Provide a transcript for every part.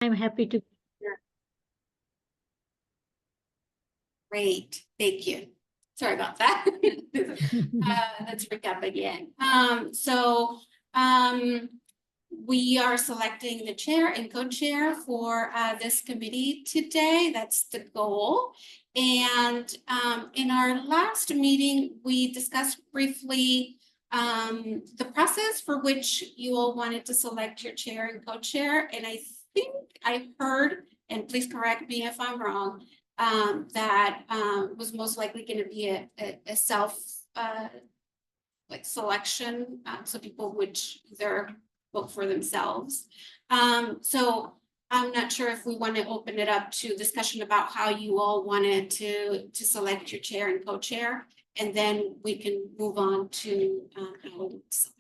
I'm happy to be here. Great, thank you. Sorry about that. Let's recap again. We are selecting the chair and co-chair for this committee today. That's the goal. And in our last meeting, we discussed briefly the process for which you all wanted to select your chair and co-chair. And I think I heard, and please correct me if I'm wrong, that was most likely going to be a self like selection, so people would either vote for themselves. So I'm not sure if we want to open it up to discussion about how you all wanted to select your chair and co-chair, and then we can move on to how we select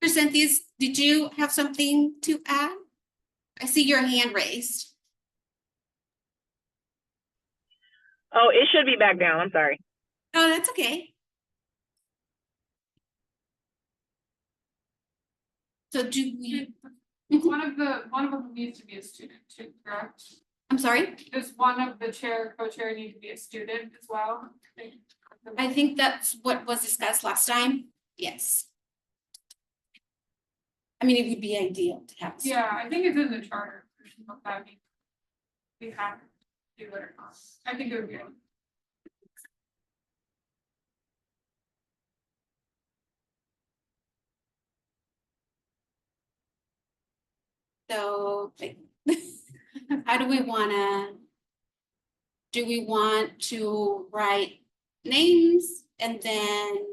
that. Cynthia, did you have something to add? I see your hand raised. Oh, it should be back down. I'm sorry. Oh, that's okay. So do we? One of them needs to be a student too, correct? I'm sorry? Does one of the chair, co-chair need to be a student as well? I think that's what was discussed last time. Yes. I mean, it would be ideal to have. Yeah, I think it's in the charter. We have to do it or not. I think it would be. So like, how do we want to write names and then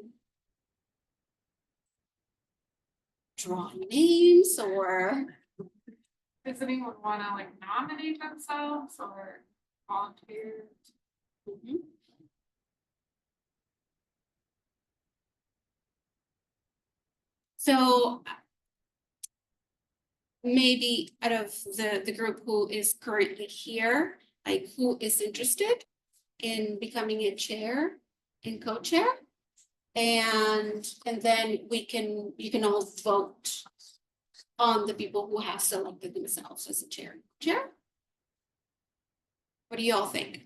draw names, or Does anyone want to like nominate themselves or volunteer? Mhm. So maybe out of the group who is currently here, like who is interested in becoming a chair and co-chair? And then you can all vote on the people who have selected themselves as a chair. Chair? What do you all think?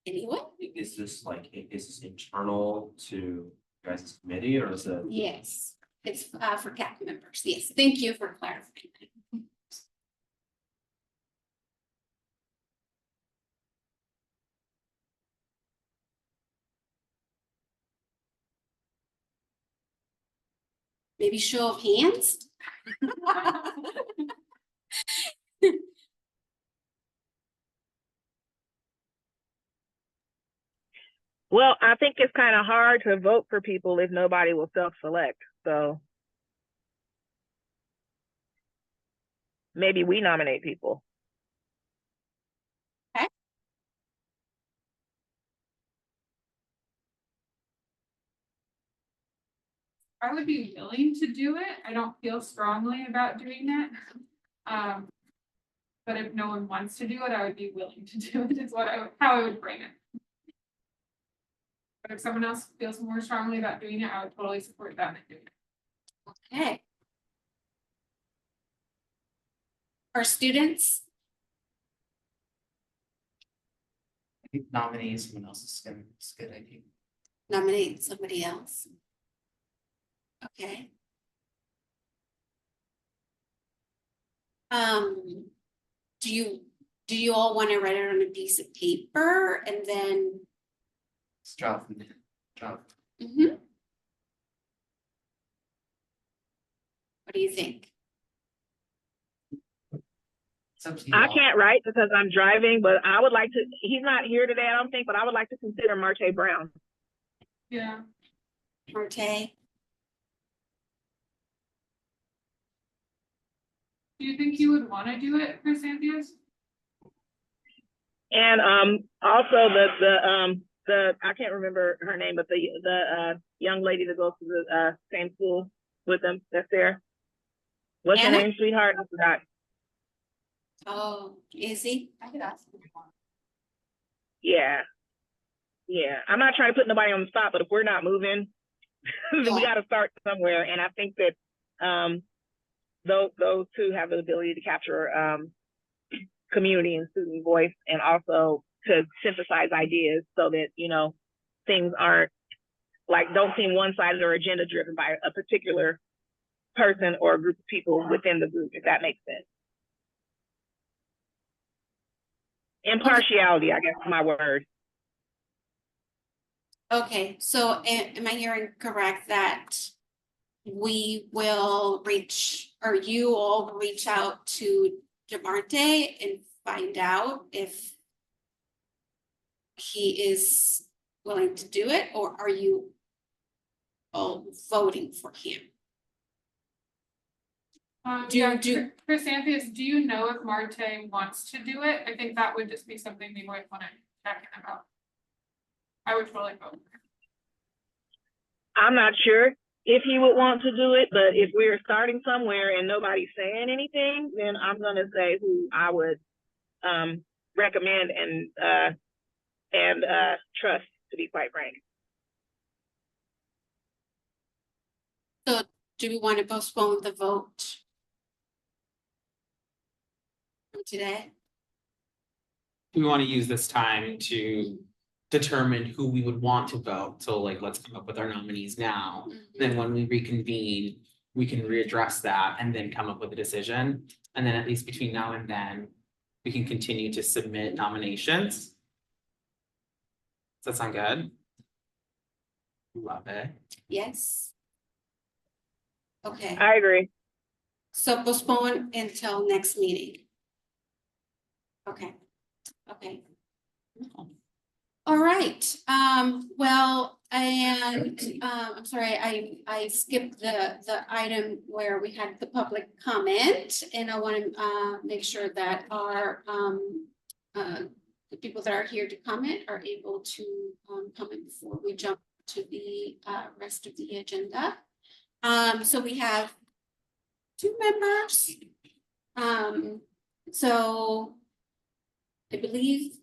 Anyone? Is this internal to you guys' committee, or is it? Yes, it's for CAC members. Yes, thank you for clarifying that. Maybe show of hands. Well, I think it's kind of hard to vote for people if nobody will self-select. So maybe we nominate people. Okay. I would be willing to do it. I don't feel strongly about doing it. But if no one wants to do it, I would be willing to do it, is how I would bring it. But if someone else feels more strongly about doing it, I would totally support them in doing it. Okay. Our students? I think nominating someone else is a good idea. Nominate somebody else. Okay. Do you all want to write it on a piece of paper and then? It's drop. Mm-hmm. What do you think? I can't write because I'm driving, but I would like to. He's not here today, I don't think, but I would like to consider Marte Brown. Yeah. Marte. Do you think you would want to do it for Cynthia's? And also the I can't remember her name, but the young lady that goes to the same school with them that's there. What's your Anna? name, sweetheart? I forgot. Oh, Izzy? I could ask if you want. Yeah. Yeah. I'm not trying to put nobody on the spot, but if we're not moving, then we Yeah. got to start somewhere. And I think that those two have the ability to capture community and student voice, and also to synthesize ideas so that, you know, things aren't like, don't seem one-sided or agenda driven by a particular person or a group of people within the group, if that makes sense. Impartiality, I guess, is my word. Okay, so am I hearing correct that we will reach, or you all reach out to DeMarte and find out if he is willing to do it, or are you all voting for him? Chris Anthius, do you know if Marte wants to do it? I think that would just be something we might want to check in about. I would totally vote for him. I'm not sure if he would want to do it, but if we're starting somewhere and nobody's saying anything, then I'm gonna say who I would recommend and trust, to be quite frank. So do we want to postpone the vote from today? We want to use this time to determine who we would want to vote. So like, let's come up with our nominees now. Then when we reconvene, we can readdress that and then come up with a decision. And then at least between now and then, we can continue to submit nominations. Does that sound good? Love it. Yes. Okay, I agree. so postpone until next meeting. Okay, okay. All right, well, and I'm sorry, I skipped the item where we had the public comment, and I want to make sure that our the people that are here to comment are able to comment before we jump to the rest of the agenda. So we have 2 members. So I believe,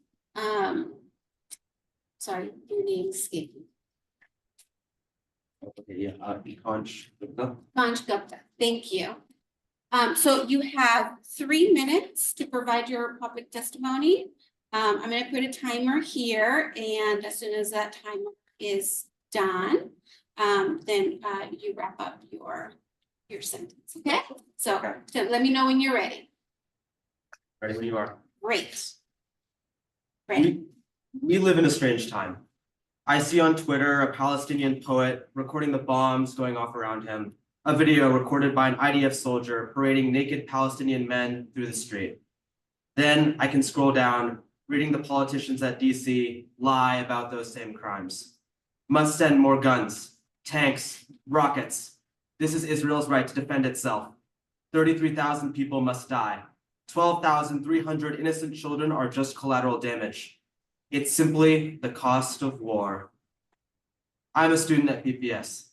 sorry, your name escaped me. Okay, yeah, Ikanch Gupta. Panch Gupta, thank you. So you have 3 minutes to provide your public testimony. I'm gonna put a timer here, and as soon as that timer is done, then you wrap up your sentence, okay? So let me know when you're ready. Ready when you are. Great. Ready? We live in a strange time. I see on Twitter a Palestinian poet recording the bombs going off around him, a video recorded by an IDF soldier parading naked Palestinian men through the street. Then I can scroll down, reading the politicians at DC lie about those same crimes. Must send more guns, tanks, rockets. This is Israel's right to defend itself. 33,000 people must die. 12,300 innocent children are just collateral damage. It's simply the cost of war. I'm a student at PPS.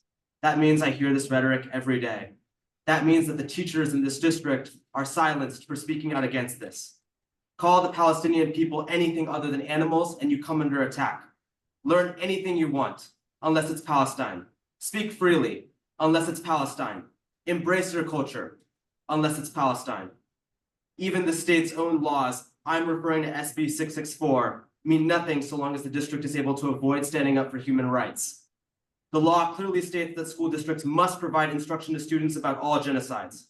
That means I hear this rhetoric every day. That means that the teachers in this district are silenced for speaking out against this. Call the Palestinian people anything other than animals and you come under attack. Learn anything you want, unless it's Palestine. Speak freely, unless it's Palestine. Embrace your culture, unless it's Palestine. Even the state's own laws, I'm referring to SB 664, mean nothing so long as the district is able to avoid standing up for human rights. The law clearly states that school districts must provide instruction to students about all genocides.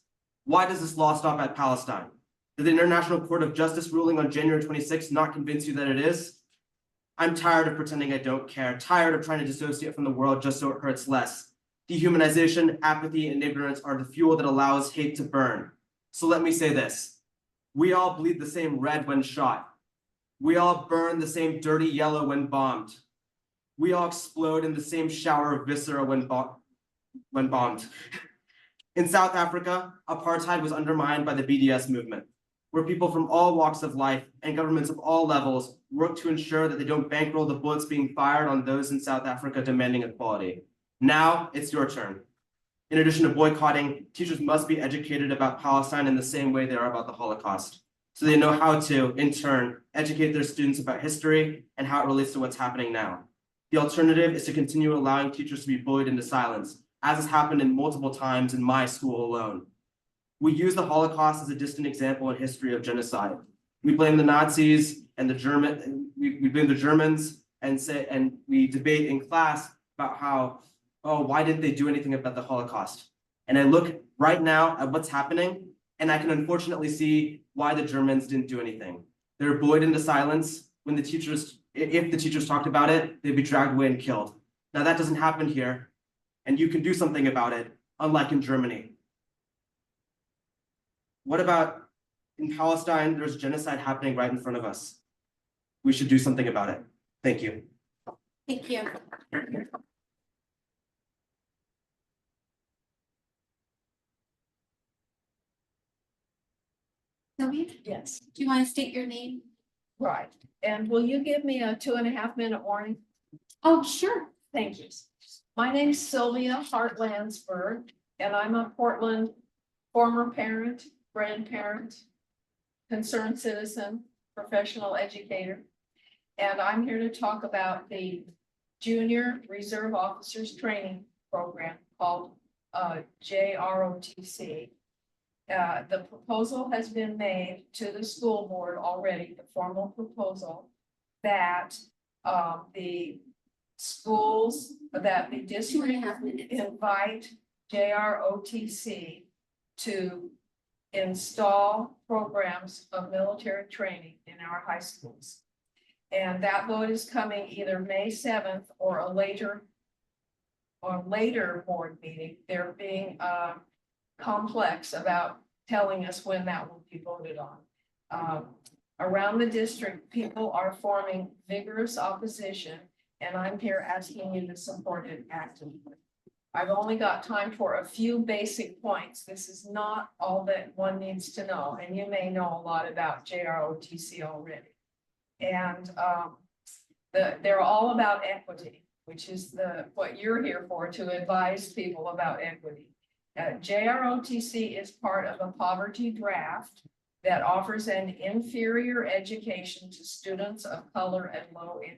Why does this law stop at Palestine? Did the International Court of Justice ruling on January 26th not convince you that it is? I'm tired of pretending I don't care, tired of trying to dissociate from the world just so it hurts less. Dehumanization, apathy, and ignorance are the fuel that allows hate to burn. So let me say this. We all bleed the same red when shot. We all burn the same dirty yellow when bombed. We all explode in the same shower of viscera when bombed. In South Africa, apartheid was undermined by the BDS movement, where people from all walks of life and governments of all levels work to ensure that they don't bankroll the bullets being fired on those in South Africa demanding equality. Now it's your turn. In addition to boycotting, teachers must be educated about Palestine in the same way they are about the Holocaust, so they know how to, in turn, educate their students about history and how it relates to what's happening now. The alternative is to continue allowing teachers to be bullied into silence, as has happened in multiple times in my school alone. We use the Holocaust as a distant example in history of genocide. We blame the Nazis and we blame the Germans and we debate in class about how, oh, why didn't they do anything about the Holocaust? And I look right now at what's happening, and I can unfortunately see why the Germans didn't do anything. They were bullied into silence when if the teachers talked about it, they'd be dragged away and killed. Now that doesn't happen here, and you can do something about it, unlike in Germany. What about in Palestine? There's genocide happening right in front of us. We should do something about it. Thank you. Thank you. Sylvia, Yes, do you want to state your name? right. And will you give me a 2.5-minute warning? Oh, sure. Thank you. My name's Sylvia Hart-Landsberg, and I'm a Portland former parent, grandparent, concerned citizen, professional educator. And I'm here to talk about the Junior Reserve Officers Training Program called JROTC. The proposal has been made to the school board already, the formal proposal, that the schools, that the district 2.5 minutes. invite JROTC to install programs of military training in our high schools. And that vote is coming either May 7th or a later board meeting. They're being complex about telling us when that will be voted on. Around the district, people are forming vigorous opposition, and I'm here asking you to support it actively. I've only got time for a few basic points. This is not all that one needs to know, and you may know a lot about JROTC already. And they're all about equity, which is what you're here for, to advise people about equity. JROTC is part of a poverty draft that offers an inferior education to students of color and low income.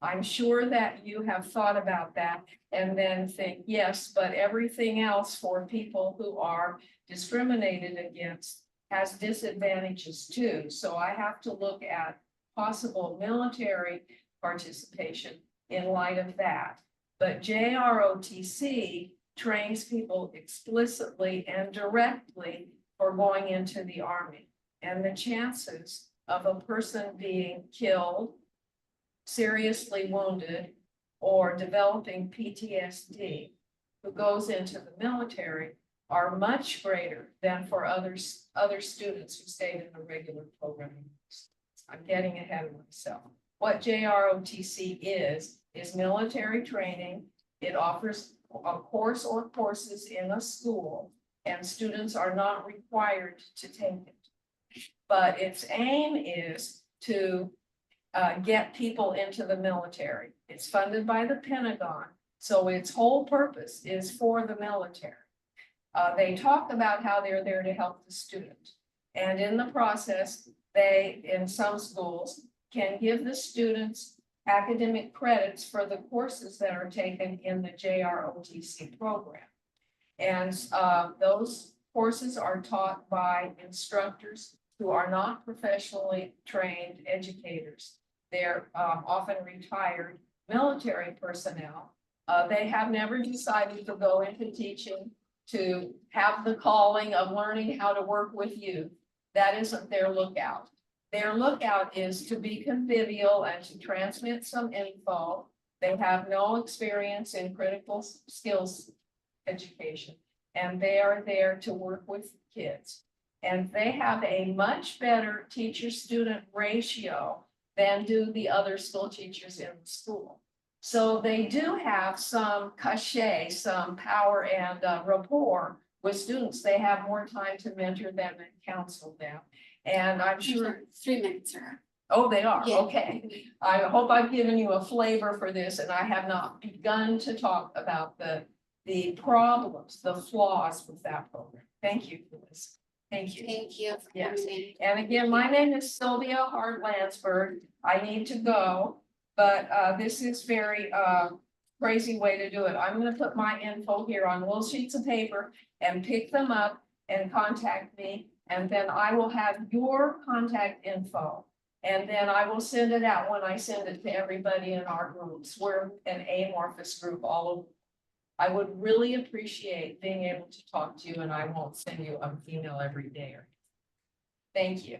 I'm sure that you have thought about that and then think, yes, but everything else for people who are discriminated against has disadvantages too. So I have to look at possible military participation in light of that. But JROTC trains people explicitly and directly for going into the Army. And the chances of a person being killed, seriously wounded, or developing PTSD who goes into the military are much greater than for other students who stayed in the regular programming. I'm getting ahead of myself. What JROTC is military training. It offers a course or courses in a school, and students are not required to take it. But its aim is to get people into the military. It's funded by the Pentagon, so its whole purpose is for the military. They talk about how they're there to help the student. And in the process, they, in some schools, can give the students academic credits for the courses that are taken in the JROTC program. And those courses are taught by instructors who are not professionally trained educators. They're often retired military personnel. They have never decided to go into teaching, to have the calling of learning how to work with youth. That isn't their lookout. Their lookout is to be convivial and to transmit some info. They have no experience in critical skills education, and they are there to work with kids. And they have a much better teacher-student ratio than do the other school teachers in the school. So they do have some cachet, some power and rapport with students. They have more time to mentor them and counsel them. And I'm sure 3 minutes are. Oh, they are, Yeah. okay. I hope I've given you a flavor for this, and I have not begun to talk about the the problems, the flaws with that program. Thank you for this. Thank you. Thank you. for Yes. coming. And again, my name is Sylvia Hart-Lansford. I need to go, but this is very crazy way to do it. I'm gonna put my info here on little sheets of paper and pick them up and contact me. And then I will have your contact info. And then I will send it out when I send it to everybody in our groups. We're an amorphous group, all of. I would really appreciate being able to talk to you, and I won't send you an email every day. Thank you.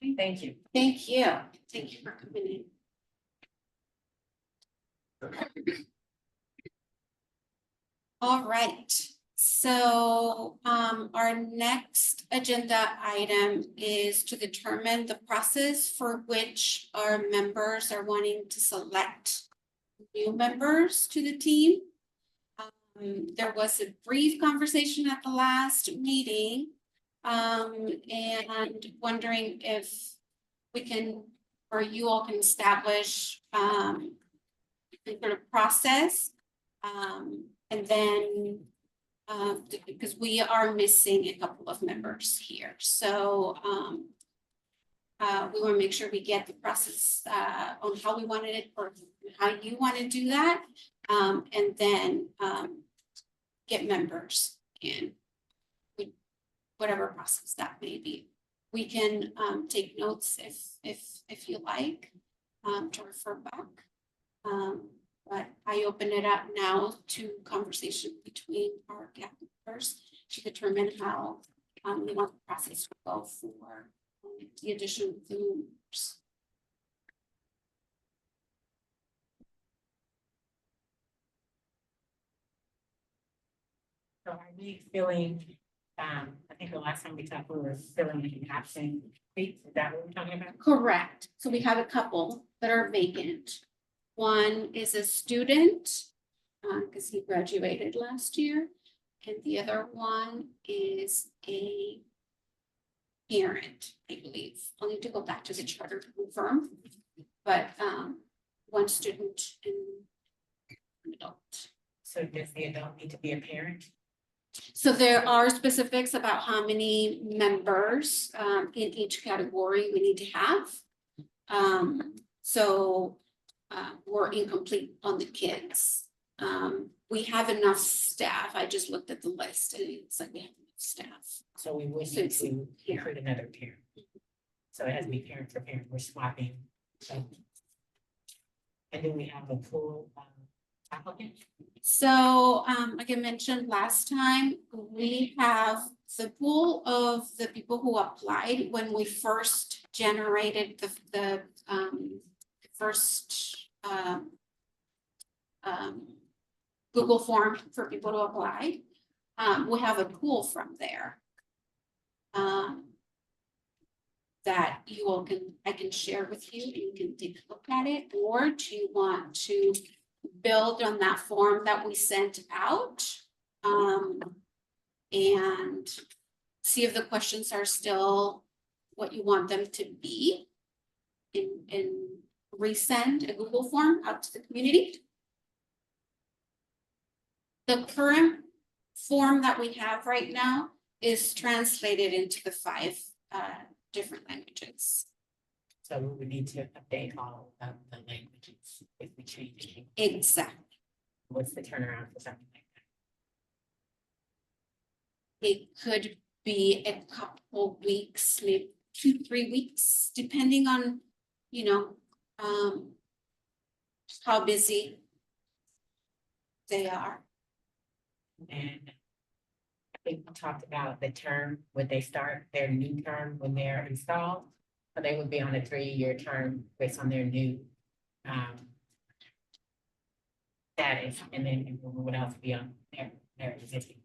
Thank you. Thank you. Thank you for coming in. All right, so our next agenda item is to determine the process for which our members are wanting to select new members to the team. There was a brief conversation at the last meeting, and wondering if we can, or you all can establish some sort of process. And then, because we are missing a couple of members here, so we want to make sure we get the process on how we wanted it, or how you want to do that, and then get members in whatever process that may be. We can take notes if you like to refer back. But I open it up now to conversation between our GAP members to determine how we want the process to go for the addition of the members. So are we feeling, I think the last time we talked, we were filling the absent seats, is that what we're talking about? Correct. So we have a couple that are vacant. One is a student, because he graduated last year, and the other one is a parent, I believe. I'll need to go back to the charter to confirm, but one student and an adult. So does the adult need to be a parent? So there are specifics about how many members in each category we need to have. We're incomplete on the kids. We have enough staff. I just looked at the list and it's like we have enough staff. So we would So need it's to here. recruit another parent. So it has to be parent for parent, we're swapping. And then we have a pool applicant. So, like I mentioned last time, we have the pool of the people who applied when we first generated the first Google form for people to apply. We have a pool from there. That you all I can share with you and you can take a look at it, or do you want to build on that form that we sent out? And see if the questions are still what you want them to be, and resend a Google form out to the community. The current form that we have right now is translated into the 5 different languages. So we would need to update all of the languages if we change it. Exactly. What's the turnaround for something like that? It could be a couple weeks, maybe 2-3 weeks, depending on, you know, how busy they are. And I think we talked about the term, would they start their new term when they're installed? Or they would be on a 3-year term based on their new status, and then everyone would else be on their existing.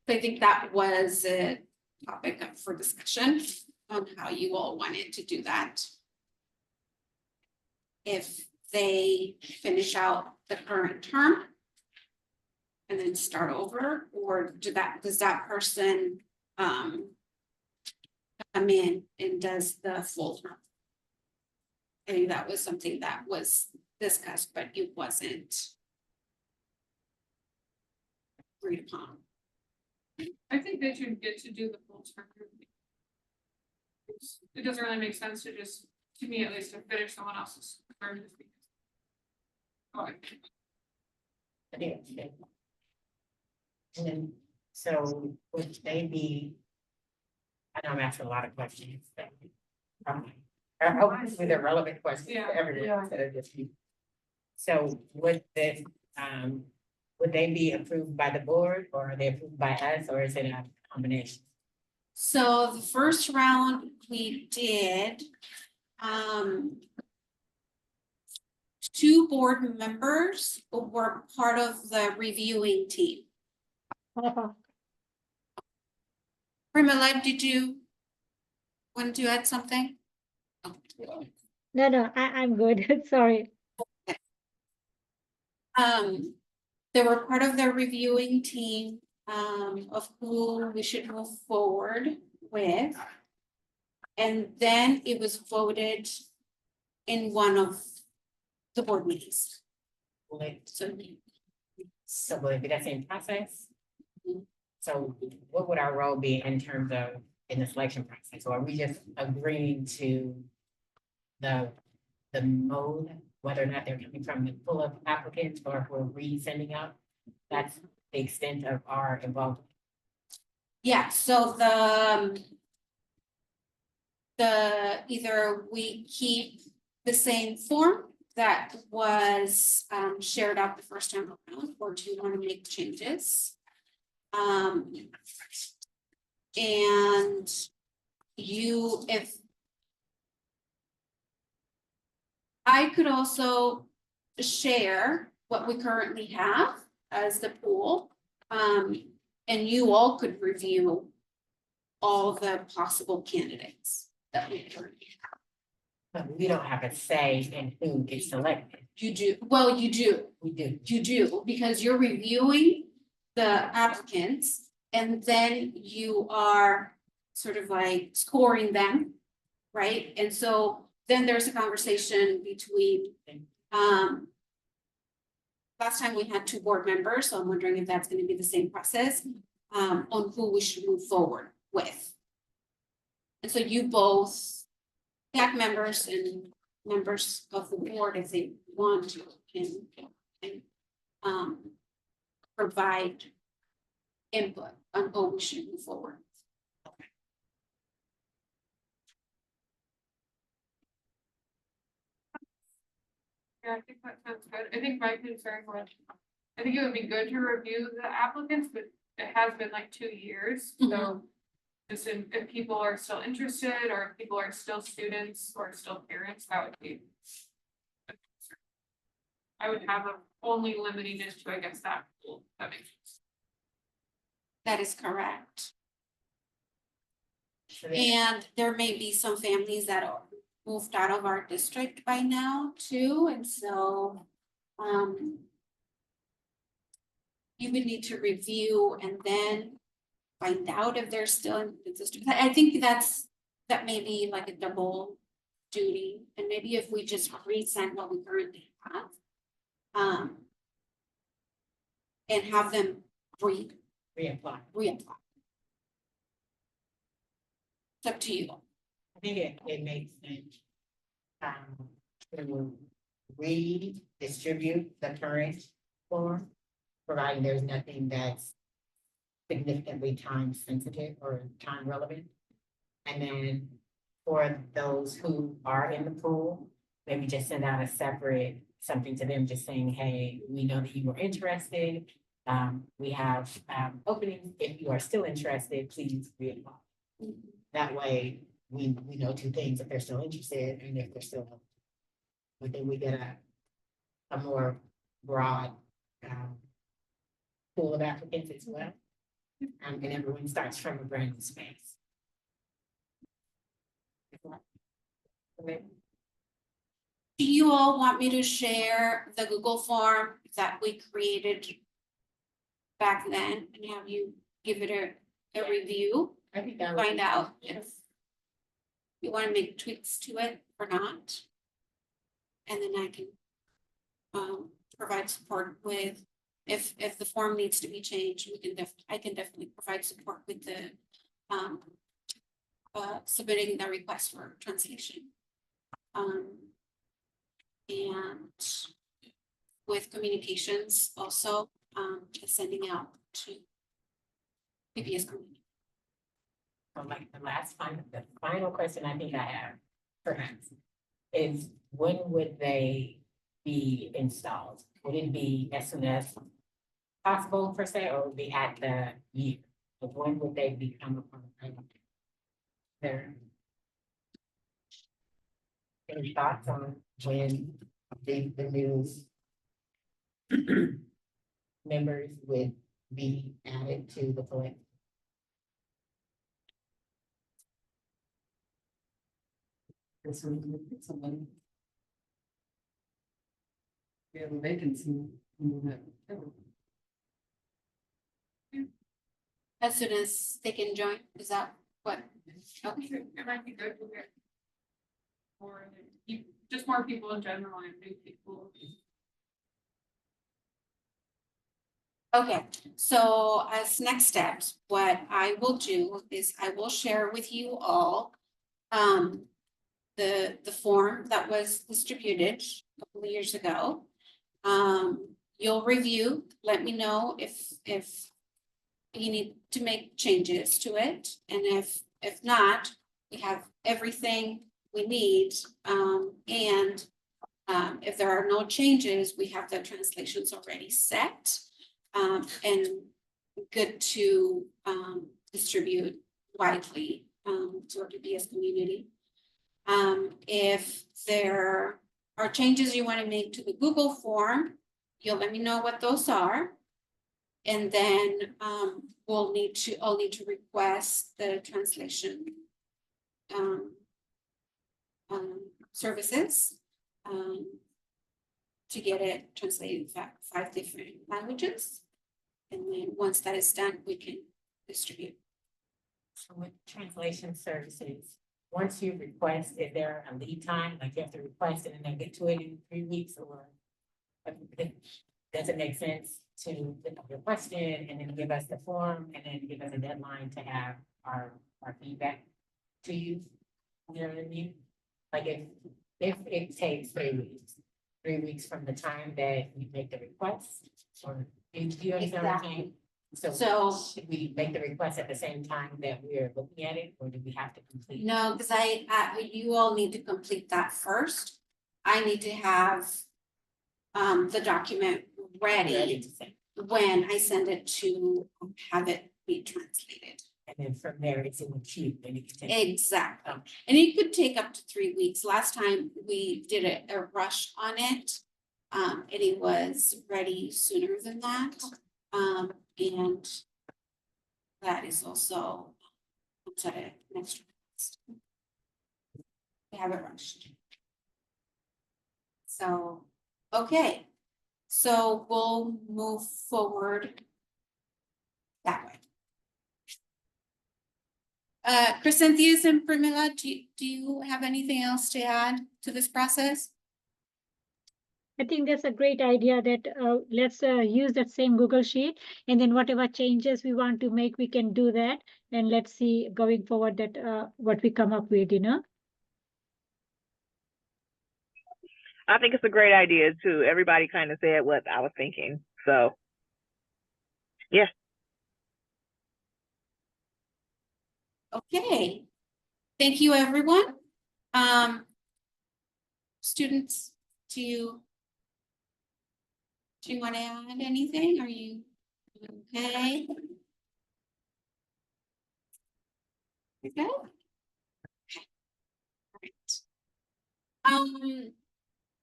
So I think that was a topic up for discussion on how you all wanted to do that. If they finish out the current term and then start over, or does that person come in and does the full term? I think that was something that was discussed, but it wasn't agreed upon. I think they should get to do the full term. It doesn't really make sense to just, to me at least, to finish someone else's term. Oh, And then, so would they be? I know I'm asking a lot of questions, but. Hopefully they're relevant questions Yeah, for everyone yeah. instead of just you. So would this, would they be approved by the board or are they approved by us or is it a combination? So the first round we did, 2 board members were part of the reviewing team. Primala, did you want to add something? No, I'm good. Sorry. They were part of the reviewing team, of who we should move forward with. And then it was voted in one of the board meetings. Will it, So so will it be that same process? Mhm. So what would our role be in terms of, in the selection process? Or are we just agreeing to the mode, whether or not they're coming from the pool of applicants or if we're resending out? That's the extent of our involvement. yeah, so either we keep the same form that was shared out the first time around, or do you want to make changes? And you, if I could also share what we currently have as the pool, and you all could review all the possible candidates that we currently have. But we don't have a say in who gets selected. You do, well, you do. We do. You do, because you're reviewing the applicants and then you are sort of like scoring them, right? And so then there's a conversation between, last time we had 2 board members, so I'm wondering if that's gonna be the same process, on who we should move forward with. And so you both, PAC members and members of the board, if they want to, can provide input on who we should move forward. Yeah, I think that sounds good. I think my concern was, I think it would be good to review the applicants, but it has been like 2 years, so. Just if people are still interested, or if people are still students or still parents, that would be. I would have a only limiting it to, I guess, that pool, that makes sense. That is correct. So then- And there may be some families that are moved out of our district by now too, and so, you would need to review and then find out if they're still in the district. I think that may be like a double duty, and maybe if we just resend what we currently have. And have them Reapply. reapply. It's up to you. I think it makes sense. To redistribute the current form, providing there's nothing that's significantly time sensitive or time relevant. And then for those who are in the pool, maybe just send out a separate something to them, just saying, hey, we know that you were interested. We have openings. If you are still interested, please reapply. That way, we know 2 things, if they're still interested and if they're still. But then we get a more broad pool of applicants as well. And everyone starts from a brand new space. Do you all want me to share the Google form that we created back then and have you give it a review? I think that would Find be- out if you want to make tweaks to it or not. And then I can provide support with if the form needs to be changed, I can definitely provide support with the submitting the request for translation. And with communications also, just sending out to PBS community. So like the final question I think I have perhaps is when would they be installed? Would it be as soon as possible per se, or would it be at the year? But when would they become a part of their? Any thoughts on when the new members would be added to the collective? This one, someone. We have a vacancy. As soon as they can join, is that what? Okay. It might be good to get more, just more people in general and new people. Okay, so as next steps, what I will do is I will share with you all the form that was distributed a couple of years ago. You'll review, let me know if you need to make changes to it, and if not, we have everything we need, and if there are no changes, we have the translations already set. And good to distribute widely to our PBS community. If there are changes you want to make to the Google form, you'll let me know what those are. And then I'll need to request the translation services to get it translated in 5 different languages. And then once that is done, we can distribute. So with translation services, once you request, is there a lead time? Like you have to request it and then get to it in 3 weeks, or does it make sense to request it and then give us the form and then give us a deadline to have our feedback to you? You know what I mean? Like if it takes 3 weeks from the time that you make the request, or do you understand what I'm saying? So should we make the request at the same time that we're looking at it, or do we have to complete? No, because you all need to complete that first. I need to have the document ready to send. when I send it to have it be translated. And then from there, it's in the queue, and you can take. Exactly. And it could take up to 3 weeks. Last time we did a rush on it. And it was ready sooner than that. And that is also next request. We haven't rushed. So, okay. So we'll move forward that way. Chrysanthius and Pramila, do you have anything else to add to this process? I think that's a great idea that let's use that same Google Sheet, and then whatever changes we want to make, we can do that. And let's see going forward that what we come up with, I think it's a great idea too. Everybody kind of said what I was thinking. So, yeah. Okay. Thank you, everyone. Students, do you want to add anything? Are you okay? Okay. All right.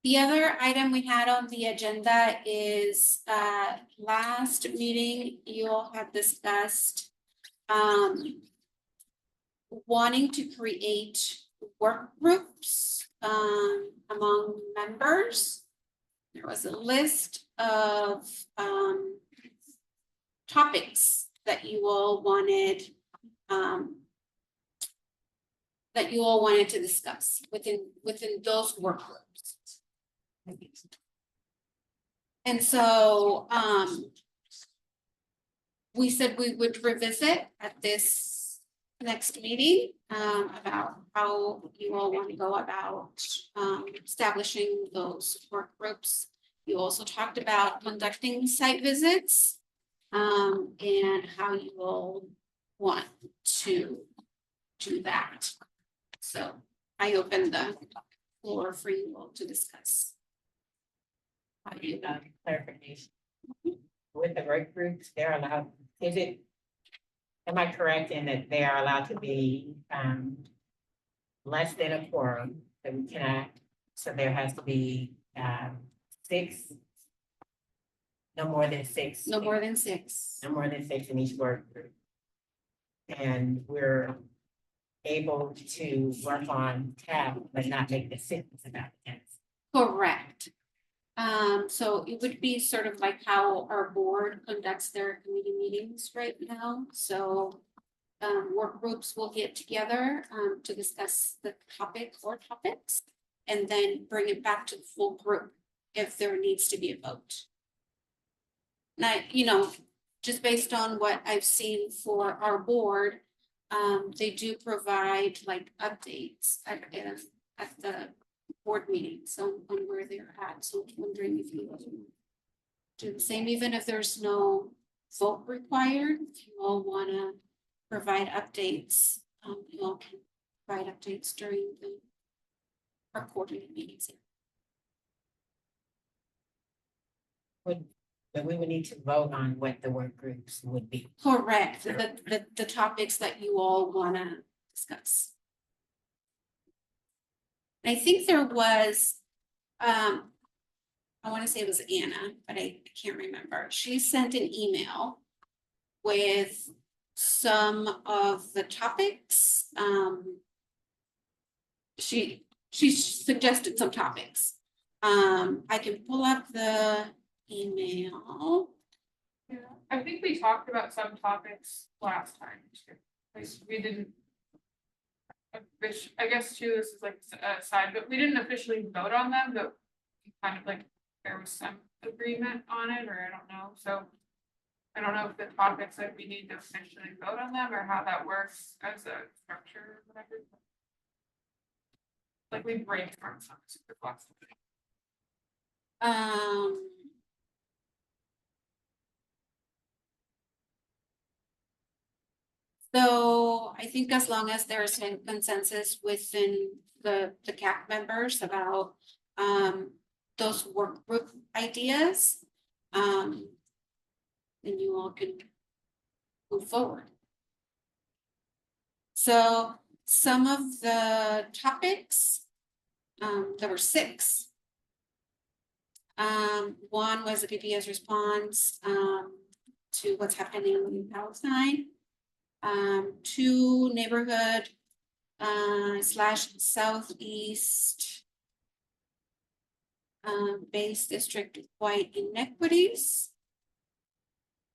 The other item we had on the agenda is last meeting you all have discussed wanting to create work groups among members. There was a list of topics that you all wanted to discuss within those work groups. And so, we said we would revisit at this next meeting, about how you all want to go about, establishing those work groups. You also talked about conducting site visits, and how you all want to do that. So I open the floor for you all to discuss. How do you Clarification. With the work groups, they're allowed, am I correct in that they are allowed to be, less than a quorum that we cannot, so there has to be, 6, no more than 6. No more than 6. No more than 6 in each work group. And we're able to work on tab, but not make decisions about the test. Correct. So it would be sort of like how our board conducts their committee meetings right now. So work groups will get together to discuss the topic or topics and then bring it back to the full group if there needs to be a vote. Now, you know, just based on what I've seen for our board, they do provide like updates at the board meetings on where they're at. So I'm wondering if you do the same, even if there's no vote required, if you all want to provide updates, you all can provide updates during our quarterly meetings. But we would need to vote on what the work groups would be. Correct, the topics that you all want to discuss. I think there was, I want to say it was Anna, but I can't remember. She sent an email with some of the topics. She suggested some topics. I can pull up the email. Yeah, I think we talked about some topics last time too. Like we didn't. I guess too, this is like a side, but we didn't officially vote on them, but kind of like there was some agreement on it, or I don't know. So I don't know if the topics that we need to officially vote on them or how that works as a structure or whatever. Like we brainstormed some super last time. So I think as long as there's a consensus within the CAC members about those work group ideas, then you all can move forward. So some of the topics, there were 6. One was the PPS response to what's happening in Palestine. 2 neighborhood / southeast base district wide inequities.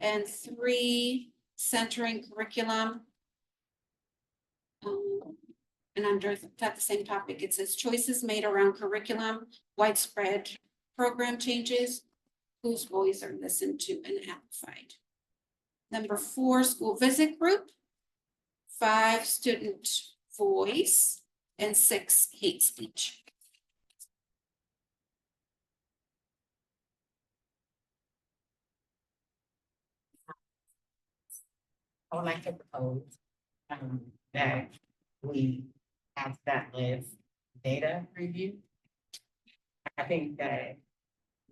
And 3 centering curriculum. And under that the same topic, it says choices made around curriculum, widespread program changes, whose voice are listened to and amplified. Number 4, school visit group. 5, student voice, and 6, hate speech. I would like to propose that we have that list data review. I think that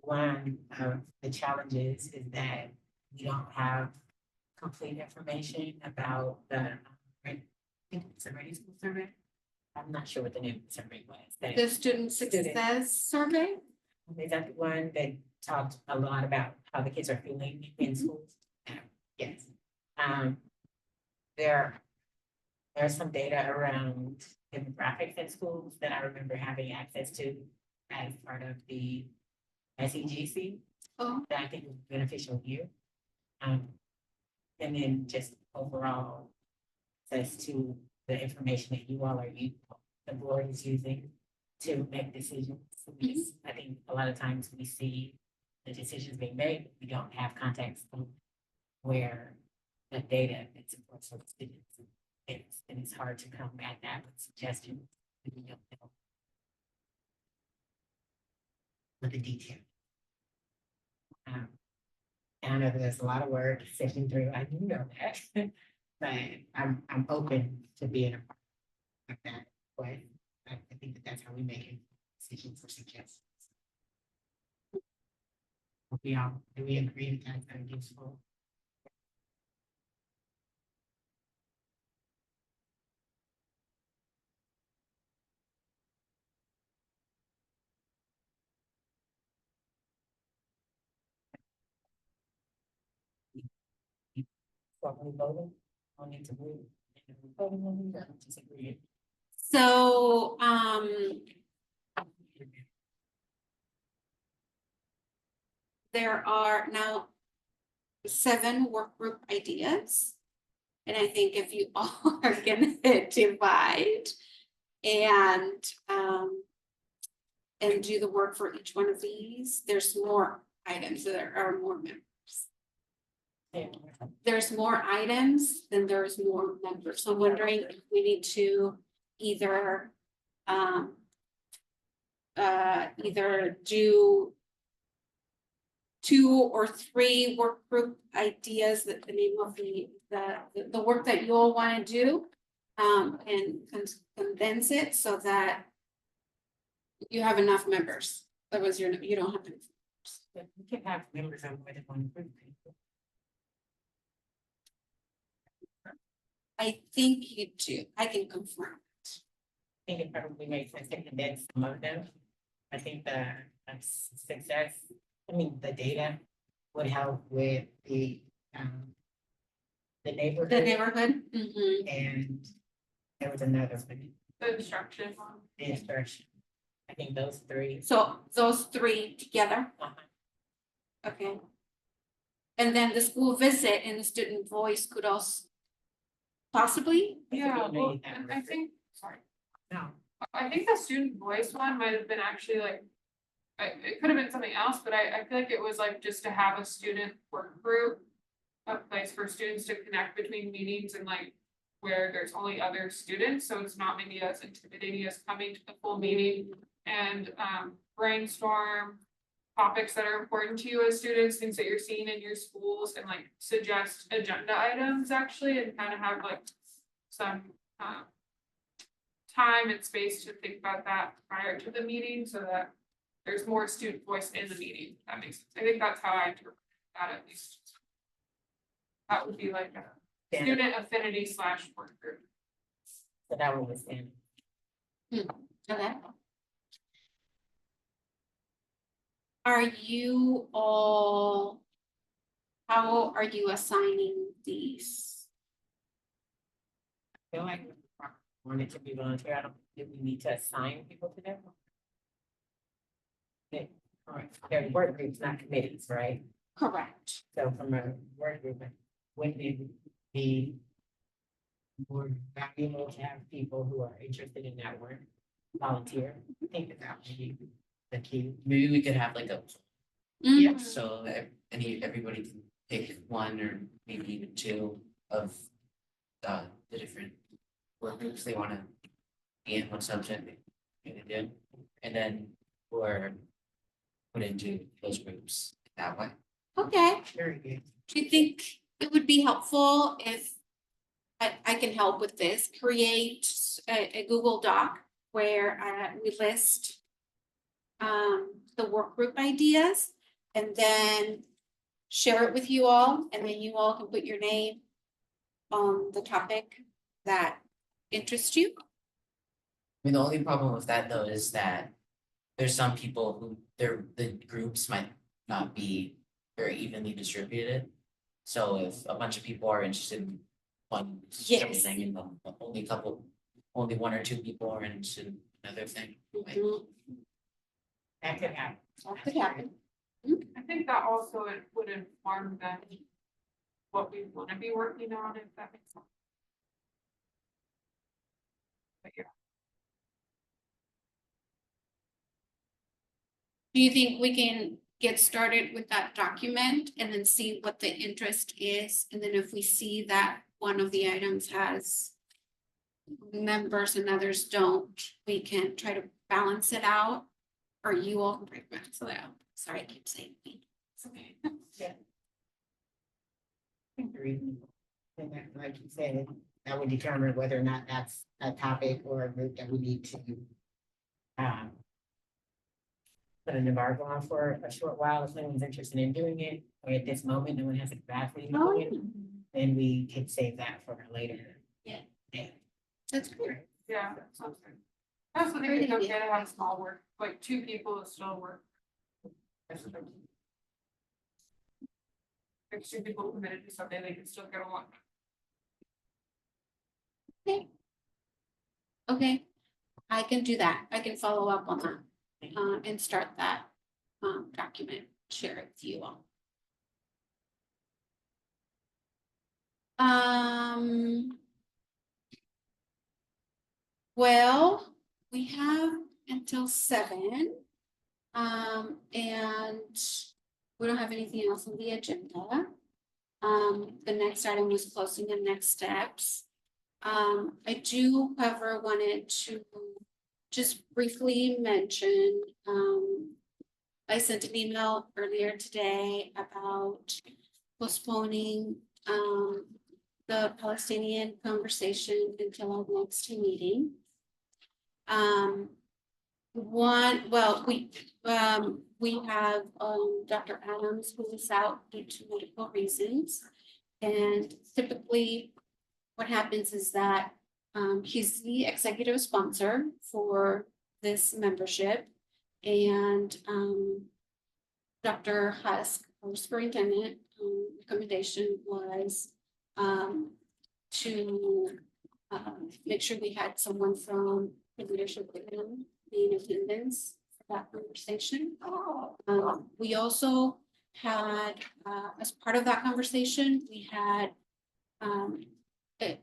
one of the challenges is that we don't have complete information about the, I think it's a ready school survey. I'm not sure what the name of the survey was. The student success survey. Is that the one that talked a lot about how the kids are feeling in schools? Yes. There's some data around demographics in schools that I remember having access to as part of the SEGC. Oh. That I think was beneficial here. And then just overall access to the information that you all are using, the board is using to make decisions. Because I think a lot of times we see the decisions being made, we don't have context of where the data is supports for the students. And it's hard to come at that with suggestions. If you don't know with the detail. I know there's a lot of work sifting through, I do know that, but I'm open to being a part of that. But I think that that's how we make decisions or suggestions. Do we agree that that's very useful? So we voted, I need to agree. Voting on it, or disagree. So, there are now 7 work group ideas. And I think if you all are gonna divide and do the work for each one of these, there's more items, there are more members. There's more items than there's more members. So I'm wondering if we need to either either do 2 or 3 work group ideas, that the name of the work that you all want to do, and condense it so that you have enough members. Otherwise, you don't have enough. We can have members of more than one group. I think you do. I can confirm. I think it probably makes sense to condense some of them. I think the success, the data would help with the neighborhood. The neighborhood. Mhm. And there was another one, The instruction one. the instruction. I think those 3. So those 3 together. Okay. And then the school visit and the student voice could also possibly. Yeah, we well, made that and I work. think, sorry, No, I think the student voice one might have been actually like, it could have been something else, but I feel like it was like just to have a student work group. A place for students to connect between meetings and like where there's only other students, so it's not maybe as intimidating as coming to the full meeting. And brainstorm topics that are important to you as students, things that you're seeing in your schools, and like suggest agenda items actually, and kind of have like some time and space to think about that prior to the meeting, so that there's more student voice in the meeting. That makes sense. I think that's how I interpret that, at least. That would be like a student affinity / work group. so that one was in. Okay. Are you all, how are you assigning these? I feel like we want it to be volunteer. I don't think we need to assign people to them. They're work groups, not committees, right? Correct. So from a work group, wouldn't it be more valuable to have people who are interested in that work volunteer? I think that would be the key. Maybe we could have like a, Mhm. so that everybody can pick 1 or maybe even 2 of the different work groups they wanna be in, what subject they do. And then we're put into those groups that way. Okay. Very good. Do you think it would be helpful if I can help with this, create a Google Doc where we list the work group ideas and then share it with you all, and then you all can put your name on the topic that interests you? I mean, the only problem with that though is that there's some people who the groups might not be very evenly distributed. So if a bunch of people are interested in one certain Yes. thing and only 1 or 2 people are interested in another thing. like, Mhm. That could happen. That could happen. I think that also it would inform them what we want to be working on, if that makes sense. But yeah. Do you think we can get started with that document and then see what the interest is. And then if we see that one of the items has members and others don't, we can try to balance it out. Or you all can try to balance it out. Sorry, I keep saying we. It's okay. Agreed. And that, like you said, that would determine whether or not that's a topic or a group that we need to put an embargo on for a short while if anyone's interested in doing it, or at this moment, no one has a capacity to do it, then we could save that for later. That's great. Yeah, that sounds good. I also think Great it's okay idea. to have small work, like 2 people that still work. If 2 people committed to something, they can still get along. Okay, I can do that. I can follow up on that and start that document, share it with you all. Well, we have until 7. And we don't have anything else on the agenda. The next item was closing the next steps. I do, however, wanted to just briefly mention, I sent an email earlier today about postponing the Palestinian conversation until our next meeting. We have Dr. Adams who is out due to medical reasons. And typically what happens is that he's the executive sponsor for this membership. And Dr. Husk, our superintendent, recommendation was to make sure we had someone from the leadership with him be in attendance for that conversation. We also had, as part of that conversation, we had the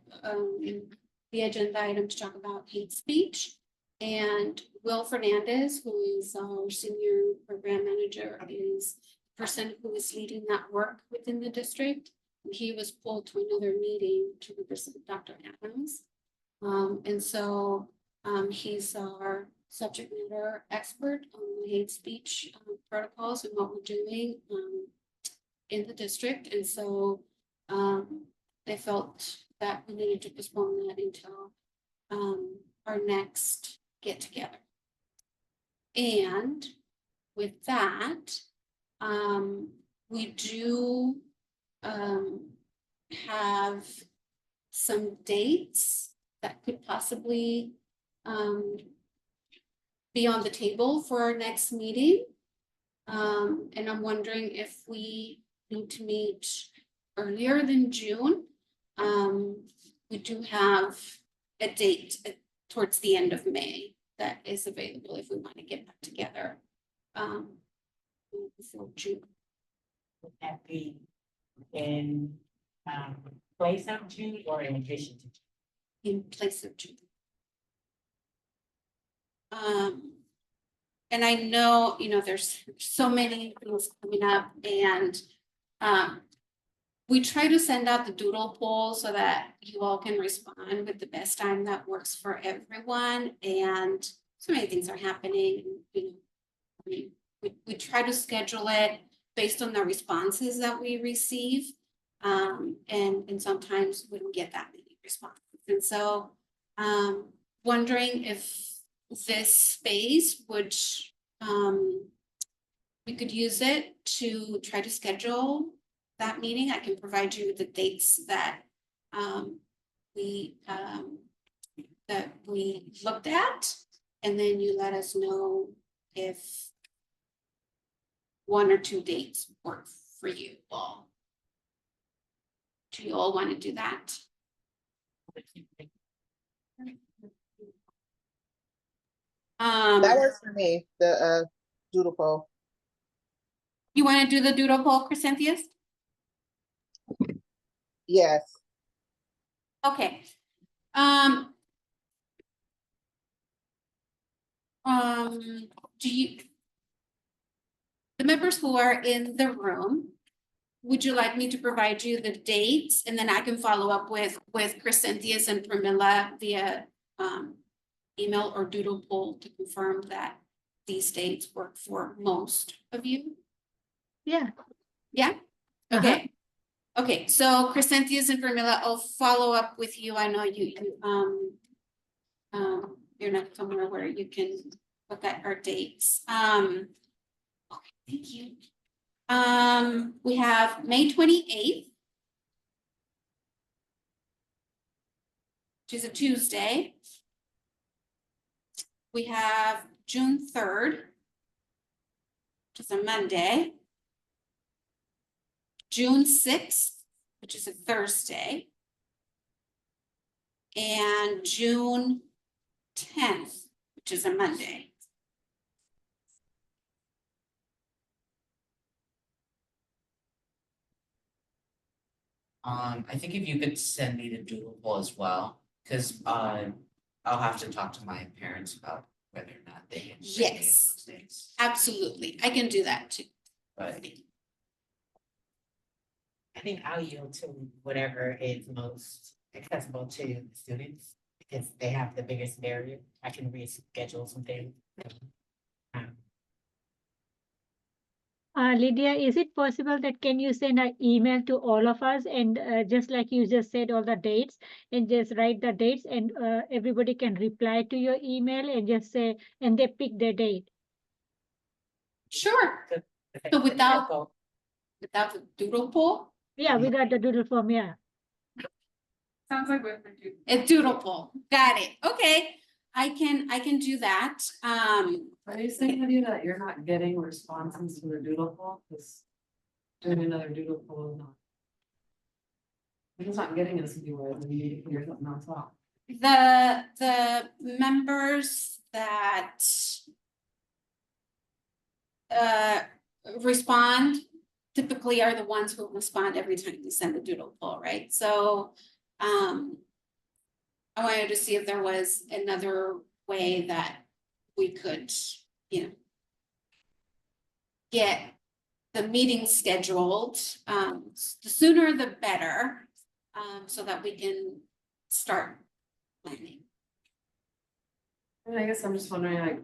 agenda item to talk about hate speech. And Will Fernandez, who is our senior program manager, is the person who is leading that work within the district. And he was pulled to another meeting to represent Dr. Adams. And so he's our subject matter expert on the hate speech protocols and what we're doing in the district. And so they felt that we needed to postpone that until our next get together. And with that, we do have some dates that could possibly be on the table for our next meeting. And I'm wondering if we need to meet earlier than June. We do have a date towards the end of May that is available if we want to get back together before June. Would that be in place of June or in addition to June? In place of June. And I know, there's so many things coming up, and we try to send out the doodle poll so that you all can respond with the best time that works for everyone. And so many things are happening. We try to schedule it based on the responses that we receive. And sometimes we don't get that many responses. And so wondering if this space would, we could use it to try to schedule that meeting. I can provide you with the dates that we looked at, and then you let us know if 1 or 2 dates work for you all. Do you all want to do that? That works for me, the doodle poll. You want to do the doodle poll, Chrysanthius? Yes. Okay. Do you, the members who are in the room, would you like me to provide you the dates? And then I can follow up with Crescentius and Pramila via email or doodle poll to confirm that these dates work for most of you? Yeah. Yeah? Okay. Okay, so Crescentius and Pramila, I'll follow up with you. I know you're not somewhere where you can look at our dates. Okay, thank you. We have May 28th, which is a Tuesday. We have June 3rd, which is a Monday. June 6th, which is a Thursday. And June 10th, which is a Monday. I think if you could send me the doodle poll as well, because I'll have to talk to my parents about whether or not they can. bring me in Yes. those days. Absolutely, I can do that too. But I think I'll yield to whatever is most accessible to the students, because they have the biggest barrier. I can reschedule some things. Lydia, is it possible that can you send an email to all of us and just like you just said all the dates and just write the dates and everybody can reply to your email and just say, and they pick their date. Sure, So without- without the doodle poll, Yeah, without the doodle form, yeah. Sounds like we're do. a doodle poll, got it, okay. I can do that, Are you saying, Lydia, that you're not getting responses to the doodle poll? Because doing another doodle poll is not. It's not getting us anywhere, then you need to figure something else out. the members that respond typically are the ones who respond every time you send a doodle poll, right? So I wanted to see if there was another way that we could, get the meeting scheduled, the sooner the better, so that we can start planning. And I guess I'm just wondering, like,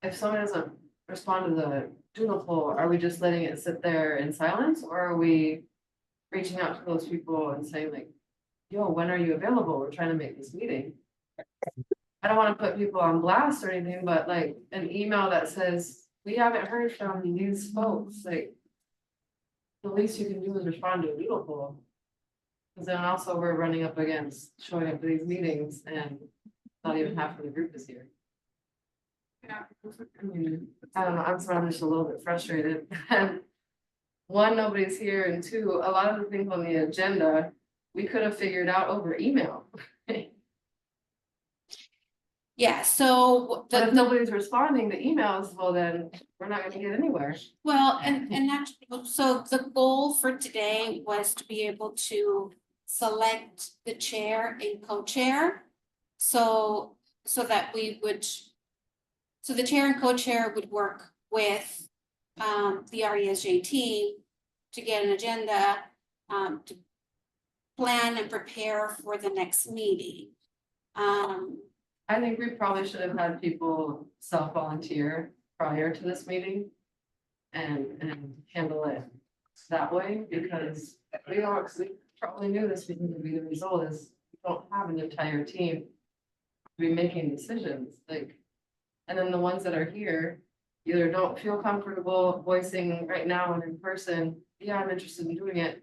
if someone doesn't respond to the doodle poll, are we just letting it sit there in silence, or are we reaching out to those people and saying like, yo, when are you available? We're trying to make this meeting. I don't want to put people on blast or anything, but like an email that says, we haven't heard from these folks, like, the least you can do is respond to a doodle poll. Because then also we're running up against showing up to these meetings and not even half of the group is here. Yeah. I mean, I don't know, I'm just a little bit frustrated. And one, nobody's here, and two, a lot of the things on the agenda, we could have figured out over email. Yeah, so But if the, nobody's responding to emails, well then, we're not gonna get anywhere. well, and actually, so the goal for today was to be able to select the chair and co-chair. So that we would, so the chair and co-chair would work with the RESJ team to get an agenda, to plan and prepare for the next meeting. I think we probably should have had people self-volunteer prior to this meeting. And handle it that way, because we probably knew this was gonna be the result, is we don't have an entire team to be making decisions, like. And then the ones that are here either don't feel comfortable voicing right now and in person, yeah, I'm interested in doing it.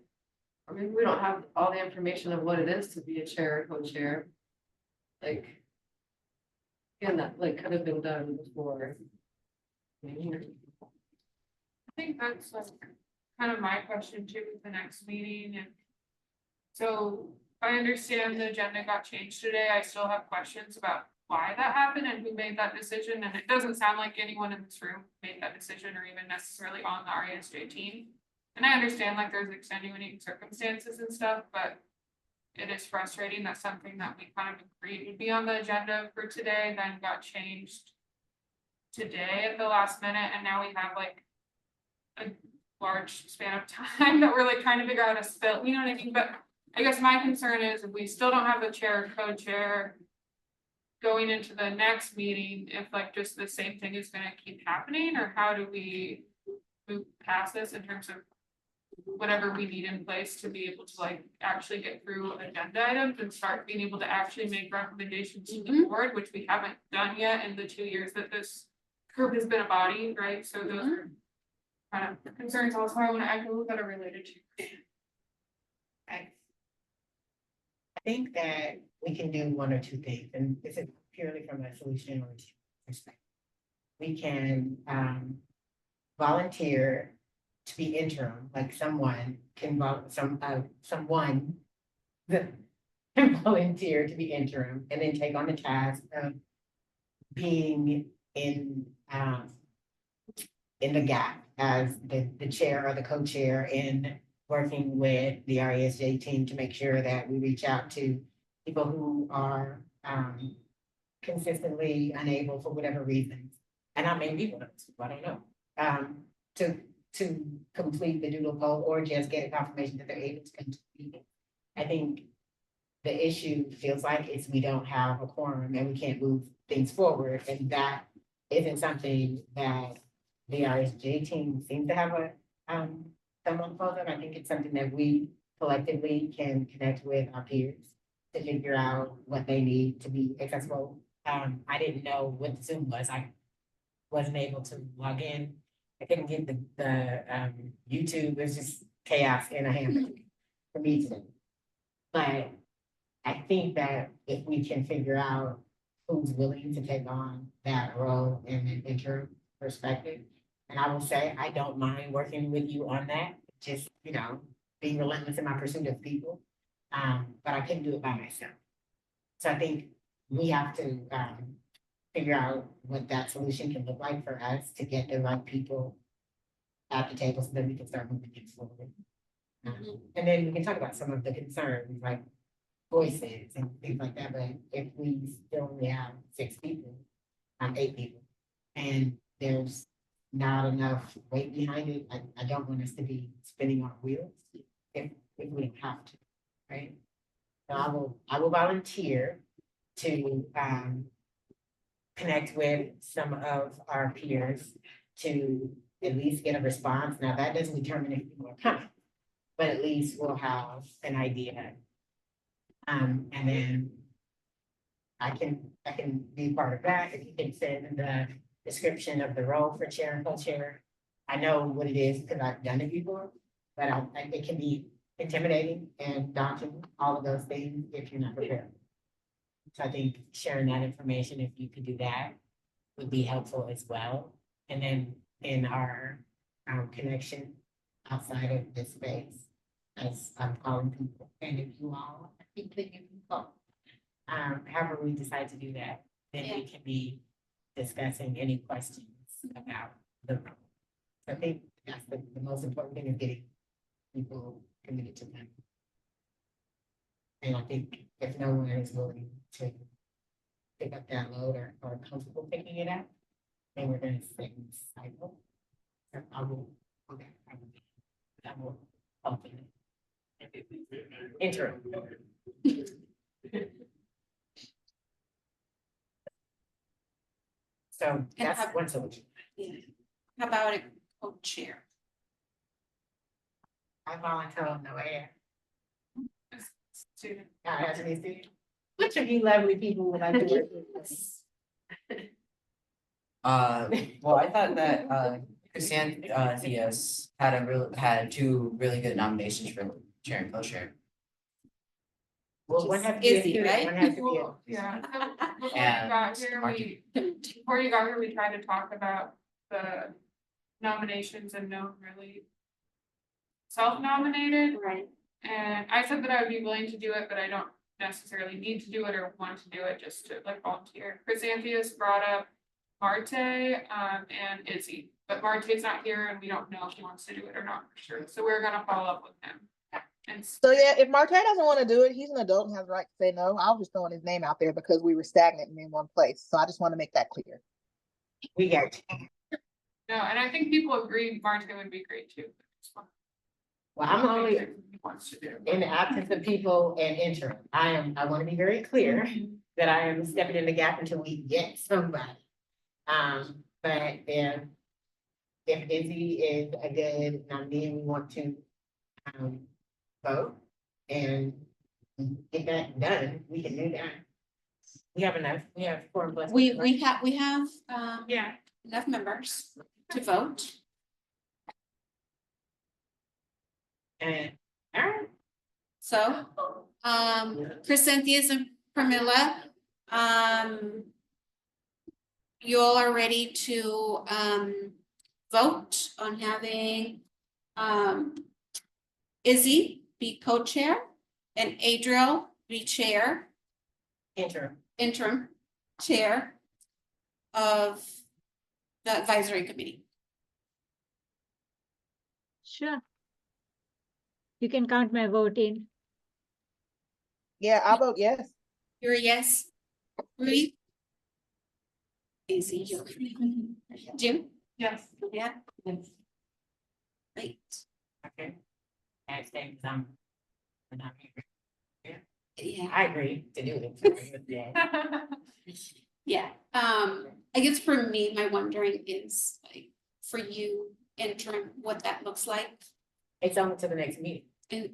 Or maybe we don't have all the information of what it is to be a chair or co-chair. Like. Again, that like could have been done before. I think that's like kind of my question too, with the next meeting, and so I understand the agenda got changed today. I still have questions about why that happened and who made that decision, and it doesn't sound like anyone in this room made that decision or even necessarily on the RESJ team. And I understand like there's extenuating circumstances and stuff, but it is frustrating that something that we kind of agreed would be on the agenda for today then got changed today at the last minute, and now we have like a large span of time that we're like trying to figure out how to spell, you know what I mean? But I guess my concern is if we still don't have a chair, or co-chair going into the next meeting, if like just the same thing is gonna keep happening, or how do we move past this in terms of whatever we need in place to be able to like actually get through agenda items and start being able to actually make recommendations to the board, which we haven't done yet in the 2 years that this group has been a body, right? So those are kind of concerns also I want to echo that are related to. I think that we can do one or two things, and this is purely from a solution or perspective. We can volunteer to be interim, like someone can someone can volunteer to be interim and then take on the task of being in the gap as the chair or the co-chair in working with the RESJ team to make sure that we reach out to people who are consistently unable for whatever reasons. And I may be one of those, I don't know, to complete the doodle poll or just get a confirmation that they're able to complete it. I think the issue feels like is we don't have a quorum and we can't move things forward. And that isn't something that the RSJ team seems to have a thumb on the pulse of. I think it's something that we collectively can connect with our peers to figure out what they need to be accessible. I didn't know what Zoom was. I wasn't able to log in. I couldn't get the YouTube. It was just chaos in a hammock for me today. But I think that if we can figure out who's willing to take on that role in an interim perspective, and I will say, I don't mind working with you on that, just, you know, being relentless in my pursuit of people. But I couldn't do it by myself. So I think we have to figure out what that solution can look like for us to get the right people at the table so that we can start moving things forward. And then we can talk about some of the concerns like voices and things like that. But if we still only have 6 people, 8 people, and there's not enough weight behind it, I don't want us to be spinning our wheels if we don't have to, right? So I will volunteer to connect with some of our peers to at least get a response. Now, that doesn't determine if people are coming, but at least we'll have an idea. And then I can be part of that. If you can send the description of the role for chair and co-chair. I know what it is because I've done it before, but it can be intimidating and daunting, all of those things, if you're not prepared. So I think sharing that information, if you could do that, would be helpful as well. And then in our connection outside of this space, as I'm calling people, and if you all, I think that you can call. However we decide to do that, then we can be discussing any questions about the role. I think that's the most important thing is getting people committed to them. And I think if no one is willing to pick up that load or comfortable picking it up, then we're going to stay in this cycle. So I will help in it. Interim. So that's one solution. Yeah. How about a co-chair? I volunteer on the air. Student. Which of you lovely people would like to work with? Well, I thought that Chrysanthemum had 2 really good nominations for chair and co-chair. Well, one has to Is be he, a- right? one has to be a- Well, yeah, so before you And got here, Marky. before you got here, we tried to talk about the nominations and no one really self-nominated. Right. And I said that I would be willing to do it, but I don't necessarily need to do it or want to do it, just to like volunteer. Chrysanthemum brought up Marte, and Izzy, but Marte's not here and we don't know if he wants to do it or not for sure. So we're gonna follow up with him. And So yeah, if Marte doesn't want to do it, he's an adult and has the right to say no. I was just throwing his name out there because we were stagnant in one place. So I just want to make that clear. We got you. No, and I think people agree Martin would be great too. Well, I'm only He wants to do. in the absence of people and interim. I want to be very clear that I am stepping in the gap until we get somebody. But if Izzy is a good nominee and we want to vote and get that done, we can do that. We have enough, we have 4 plus. We have, Yeah. enough members to vote. And, all right. So, Chrysanthius and Pramila, you all are ready to, vote on having, Izzy be co-chair and Adriel be chair, interim chair of the advisory committee. Sure. You can count my vote in. Yeah, I'll vote yes. You're a yes? Rudy? Izzy, Jim? Yes. Yeah. Great. Okay. I stay because I'm not here. Yeah. I agree to do it. Yeah. Yeah, I guess for me, my wondering is like, for you, interim, what that looks like It's on to the next meeting.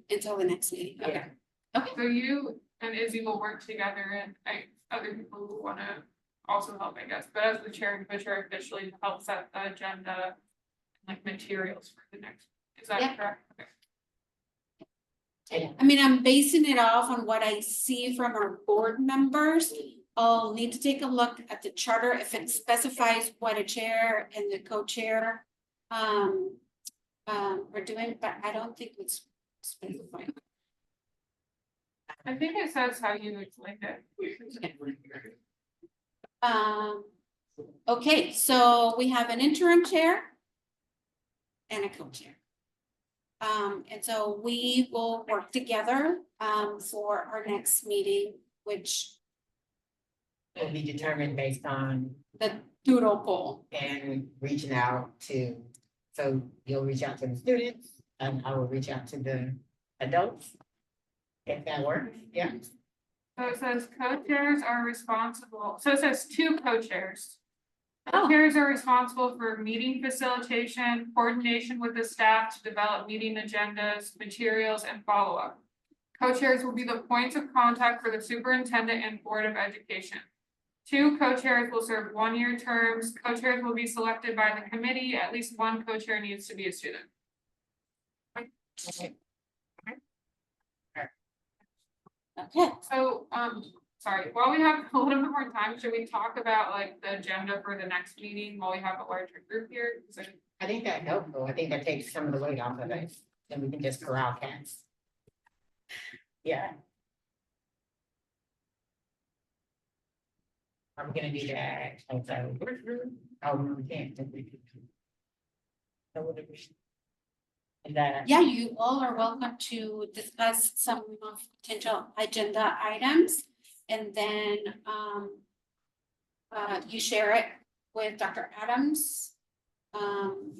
until the next meeting, okay? Okay, So you and Izzy will work together and other people who wanna also help, I guess, but as the chair and co-chair officially to help set the agenda. Like materials for the next, is that Yeah. correct? Okay. I mean, I'm basing it off on what I see from our board members. I'll need to take a look at the charter if it specifies what a chair and the co-chair are doing, but I don't think it's specified. I think it says how you explained it. Okay, so we have an interim chair and a co-chair. And so we will work together for our next meeting, which Will be determined based on the doodle poll. and reaching out to, so you'll reach out to the students and I will reach out to the adults. If that works, yeah. So it says co-chairs are responsible, so it says 2 co-chairs. Oh. Co-chairs are responsible for meeting facilitation, coordination with the staff to develop meeting agendas, materials, and follow-up. Co-chairs will be the points of contact for the superintendent and board of education. 2 co-chairs will serve 1-year terms. Co-chairs will be selected by the committee. At least 1 co-chair needs to be a student. Okay. Okay, So, sorry, while we have a little bit more time, should we talk about like the agenda for the next meeting while we have a larger group here? I think that's helpful. I think that takes some of the weight off of it. Then we can just corral cats. Yeah. I'm gonna do that. Also, we can't. And that. yeah, you all are welcome to discuss some of potential agenda items. And then you share it with Dr. Adams. And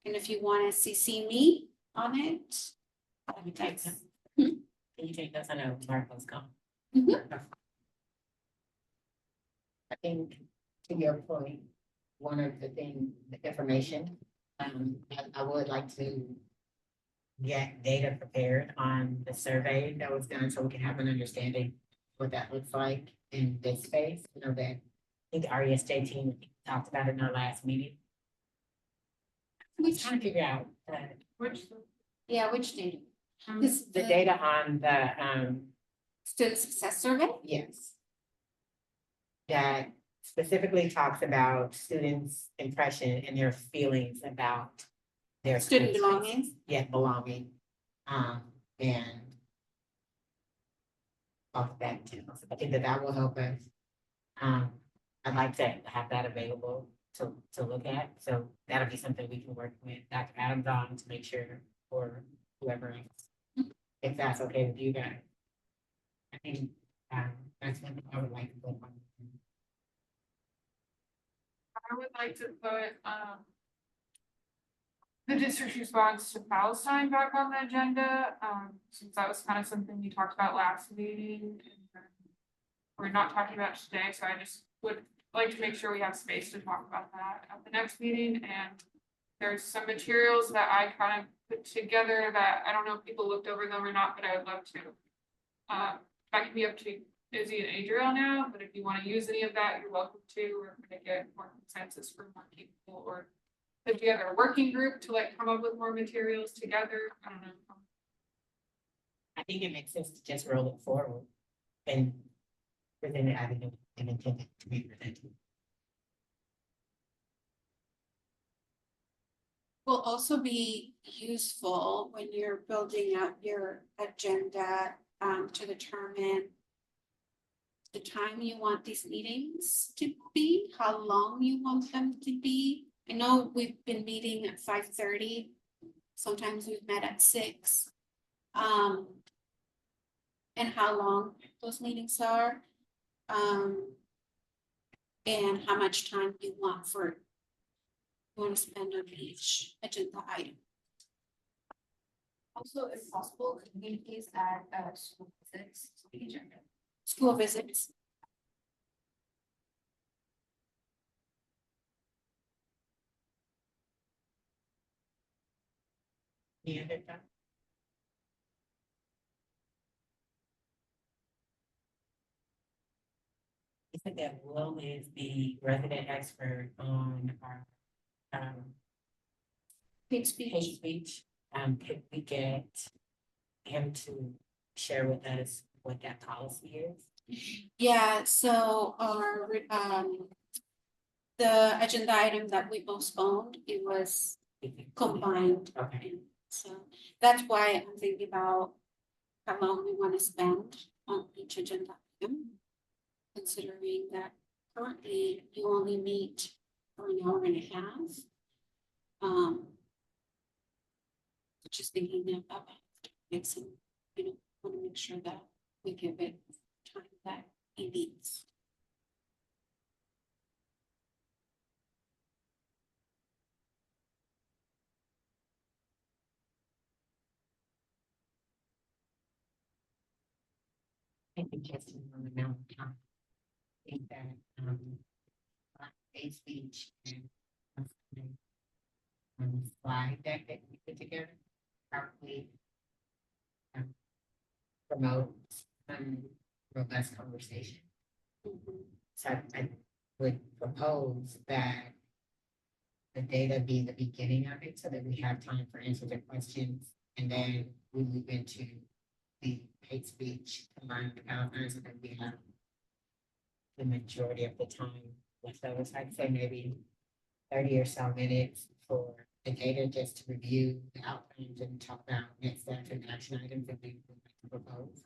if you want to CC me on it. You take them. Hmm. Can you take those? I know Marco's gone. Mhm. I think to your point, one of the things, the information, I would like to get data prepared on the survey that was done so we can have an understanding what that looks like in this space. You know, that I think the RESJ team talked about it in our last meeting. I'm trying to figure out Which, Which data? the data on the Student success survey? yes. That specifically talks about students' impression and their feelings about their Student school space. belongings? Yeah, belonging. And of that too. I think that will help us. I'd like to have that available to look at. So that'll be something we can work with Dr. Adams on to make sure for whoever else. If that's okay with you guys. I think that's one thing I would like to put on. I would like to put, the district's response to Palestine back on the agenda, since that was kind of something we talked about last meeting. And we're not talking about today, so I just would like to make sure we have space to talk about that at the next meeting. And there's some materials that I kind of put together that I don't know if people looked over them or not, but I would love to. That can be up to Izzy and Adriel now, but if you want to use any of that, you're welcome to, or kind of get more consensus from more people, or put together a working group to like come up with more materials together. I don't know. I think it makes sense to just roll it forward and present it as an intended to be presented. Will also be useful when you're building out your agenda to determine the time you want these meetings to be, how long you want them to be. I know we've been meeting at 5:30. Sometimes we've met at 6. And how long those meetings are. And how much time you want to spend on each agenda item. Also, if possible, could we please add school visits to the agenda? School visits. Any other thoughts? You said that Will is the resident expert on our Hate speech. hate speech. Could we get him to share with us what that policy is? Yeah, so our the agenda item that we postponed, it was combined. Okay. So that's why I'm thinking about how long we want to spend on each agenda item. Considering that currently you only meet for an hour and a half. Just thinking about mixing, want to make sure that we give it time that it needs. I think just in the amount of time. I think that hate speech and slide deck that we put together probably promotes robust conversation. So I would propose that the data be the beginning of it so that we have time for answers and questions, and then we move into the hate speech combined with outcomes, so that we have the majority of the time with those. I'd say maybe 30 or so minutes for the data just to review the outcomes and talk about next steps and action items that we would like to propose.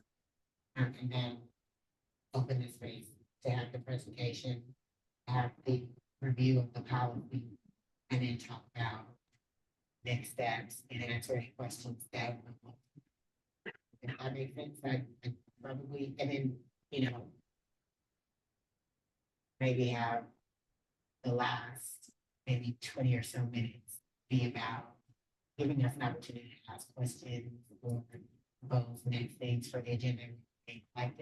And then open the space to have the presentation, have the review of the policy, and then talk about next steps and answer any questions that if that makes sense. I probably, and then, maybe have the last maybe 20 or so minutes be about giving us an opportunity to ask questions or propose next things for the agenda. Like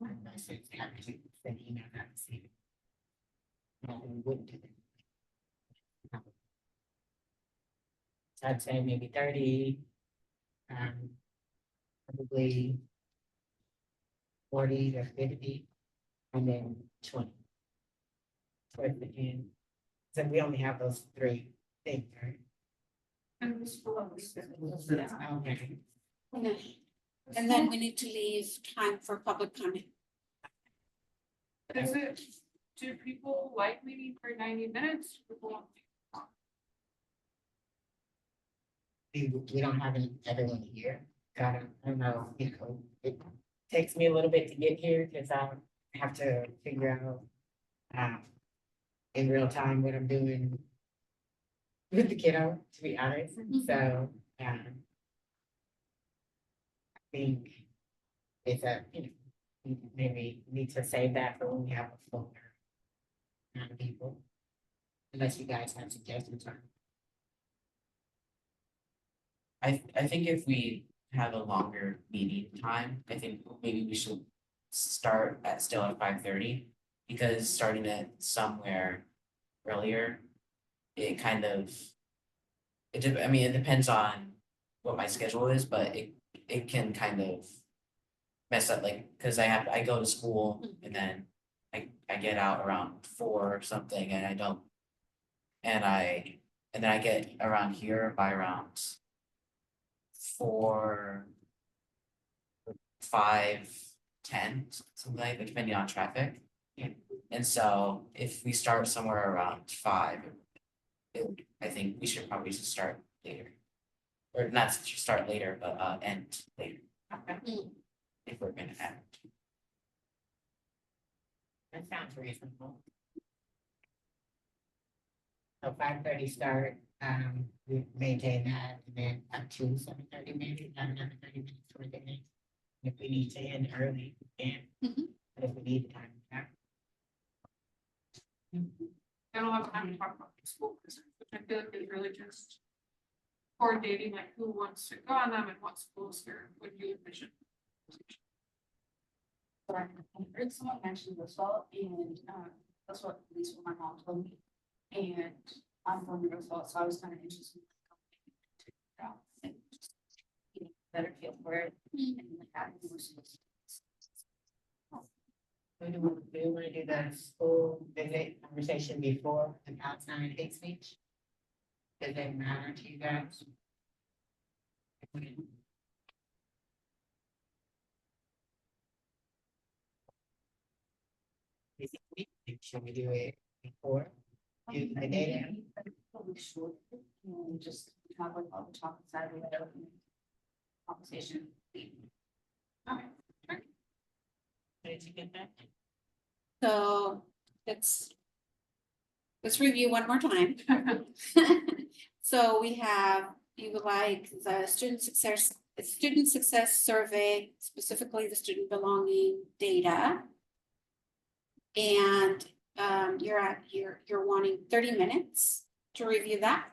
my sense, happy to send email out to see. We wouldn't do that. So I'd say maybe 30, probably 40 to 50, and then 20. Towards the end. So we only have those 3 things, right? And the school Okay. And then we need to leave time for public comment. Do people like meeting for 90 minutes? We don't have everyone here. I don't know, it takes me a little bit to get here because I have to figure out in real time what I'm doing with the kiddo, to be honest. So I think it's we maybe need to save that for when we have a fuller amount of people. Unless you guys have suggestions on. I think if we have a longer meeting time, I think maybe we should start at still at 5:30. Because starting it somewhere earlier, it kind of. I mean, it depends on what my schedule is, but it can kind of mess up, like, cause I go to school and then I get out around 4 or something and I don't. And then I get around here by around 4, 5:10, something like that, depending on traffic. And so if we start somewhere around 5, I think we should probably just start later. Or not start later, but end later. If we're gonna have. That sounds reasonable. So 5:30 start, we maintain that, and then up to 7:30, maybe have another 30 minutes toward the end. If we need to end early, we can. Mhm. But if we need time, yeah. I don't have time to talk about the school visits, which I feel like is really just coordinating like who wants to go on them and what schools here would you envision. But I heard someone mention Roosevelt and that's what at least what my mom told me. And I'm from Roosevelt, so I was kind of interested to figure out and just get a better feel for it and like having more schools. We want to do the school visit conversation before the Palestine hate speech? Does that matter to you guys? Should we do it before? Do the data? Probably short, and just have like all the talk inside of it. Conversation. Did you get that? So let's review one more time. So we have, you would like the student success survey, specifically the student belonging data. And you're wanting 30 minutes to review that.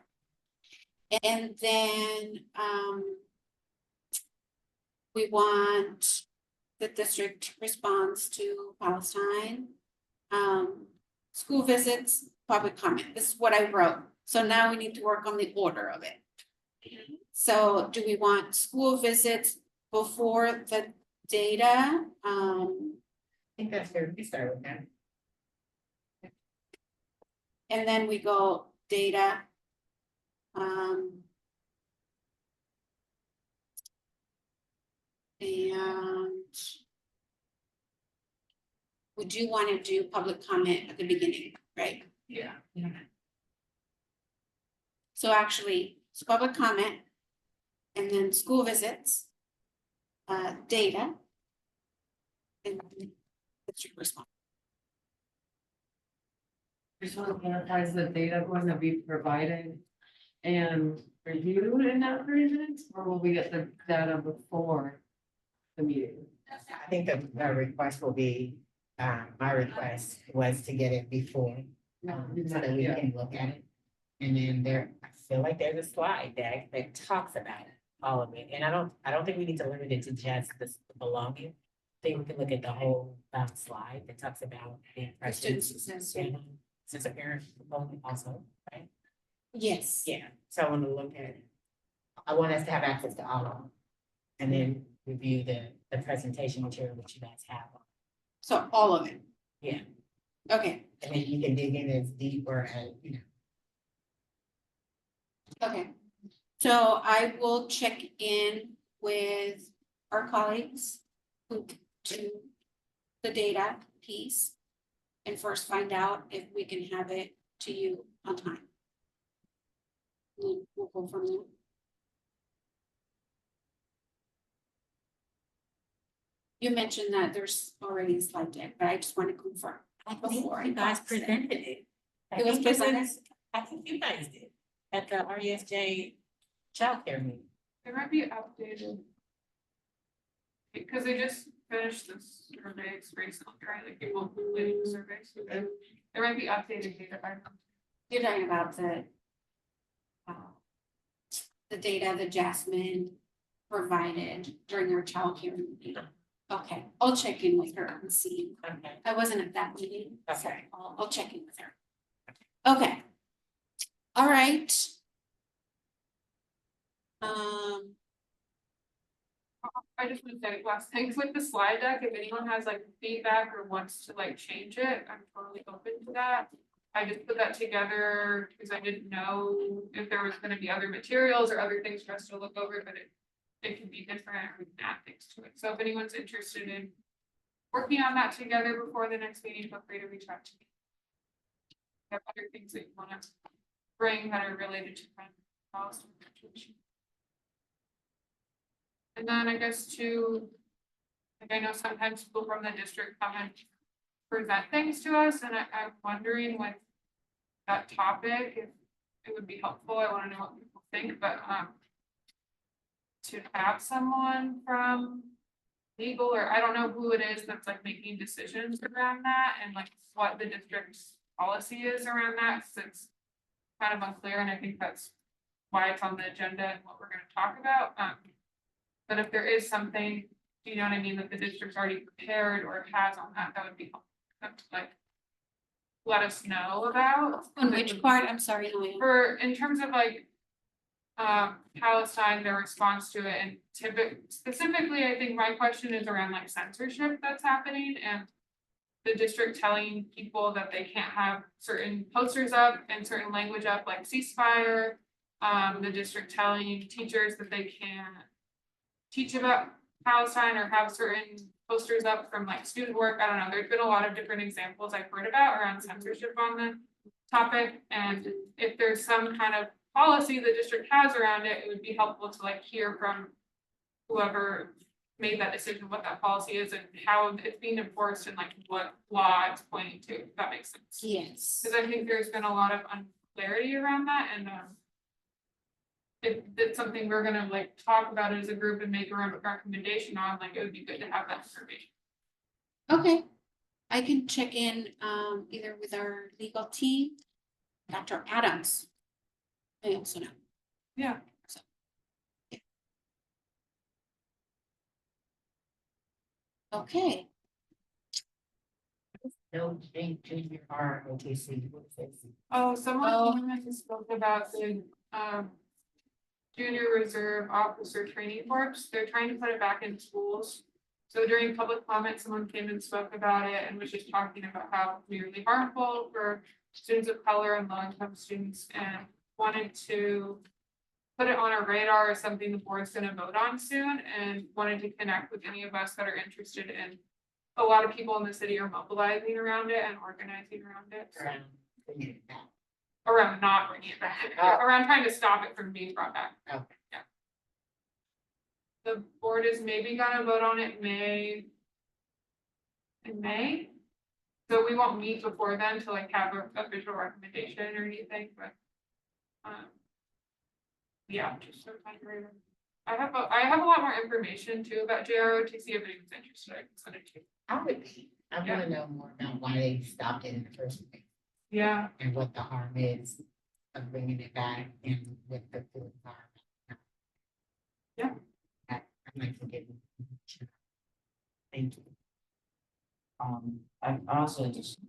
And then we want the district response to Palestine, school visits, public comment. This is what I wrote. So now we need to work on the order of it. So do we want school visits before the data? I think that's fair. We start with that. And then we go data. And we do want to do public comment at the beginning, right? Yeah. So actually, it's public comment, and then school visits, data, and district response. Just want to clarify, is the data going to be provided and reviewed in that 30 minutes, or will we get the data before the meeting? I think the request will be, my request was to get it before, so that we can look at it. And then I feel like there's a slide deck that talks about all of it, and I don't think we need to limit it to just the belonging. I think we can look at the whole slide that talks about the student impressions. success. Since a parent component also, right? Yes. Yeah, so I want to look at it. I want us to have access to all of them. And then review the presentation material that you guys have. So all of it. Yeah. Okay. And then you can dig in as deep or as, you know. Okay. So I will check in with our colleagues who do the data piece. And first find out if we can have it to you on time. We'll go from there. You mentioned that there's already a slide deck, but I just want to confirm. Before You guys presented it. It was presented? I think you guys did at the RESJ childcare meeting. It might be outdated. Because they just finished this survey recently, right? Like they won't complete the survey, so then there might be updated data by. You're talking about the the data that Jasmine provided during our childcare meeting. Okay, I'll check in with her and see. Okay. I wasn't at that meeting, so Okay. I'll check in with her. Okay. All right. I just want to say last thing with the slide deck, if anyone has like feedback or wants to like change it, I'm totally open to that. I just put that together because I didn't know if there was gonna be other materials or other things for us to look over, but it can be different, we can add things to it. So if anyone's interested in working on that together before the next meeting, feel free to reach out to me. Have other things that you wanna bring that are related to kind of policy and situation. And then I guess too, like I know sometimes people from the district come and present things to us, and I'm wondering with that topic, if it would be helpful, I wanna know what people think, but to have someone from legal, or I don't know who it is that's like making decisions around that, and like what the district's policy is around that, since it's kind of unclear, and I think that's why it's on the agenda and what we're gonna talk about. But if there is something, you know what I mean, that the district's already prepared or has on that, that would be helpful to like let us know about. On which part? I'm sorry, Luann. For, in terms of like Palestine, their response to it, and specifically, I think my question is around like censorship that's happening and the district telling people that they can't have certain posters up and certain language up, like ceasefire. The district telling teachers that they can't teach about Palestine or have certain posters up from like student work. I don't know. There's been a lot of different examples I've heard about around censorship on the topic. And if there's some kind of policy the district has around it, it would be helpful to like hear from whoever made that decision, what that policy is and how it's being enforced and like what law it's pointing to, if that makes sense. Yes. Because I think there's been a lot of unclarity around that, and if it's something we're gonna like talk about as a group and make a recommendation on, like it would be good to have that information. Okay, I can check in either with our legal team, Dr. Adams. I also know. Yeah. So, yeah. Okay, No, junior ROTC, what is this? Oh, someone came and spoke about the junior reserve officer training corps. They're trying to put it back in schools. So during public comment, someone came and spoke about it and was just talking about how it's really harmful for students of color and low-income students, and wanted to put it on our radar as something the board's gonna vote on soon, and wanted to connect with any of us that are interested in. A lot of people in the city are mobilizing around it and organizing around it. So, around not bringing it back, around trying to stop it from being brought back. Okay. Yeah. The board is maybe gonna vote on it in May. So we won't meet before then to like have an official recommendation or anything, but yeah, just sort of like I have a lot more information too about JROTC if anyone's interested. I can send it to you. I wanna know more about why they stopped it in the first place. Yeah. And what the harm is of bringing it back and with the food harm. Yeah. I'd like to get. Thank you. I also just,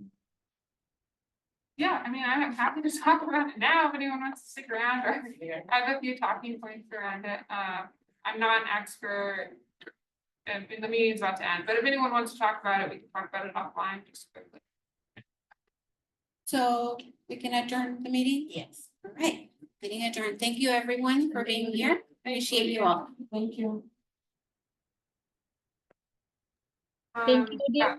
Yeah, I mean, I'm happy to talk about it now if anyone wants to stick around, or I have a few talking points around it. I'm not an expert. And the meeting's about to end, but if anyone wants to talk about it, we can talk about it offline just quickly. so we can adjourn the meeting? Yes. All right, meeting adjourned. Thank you everyone for being here. Appreciate you all. Thank you. Thank you.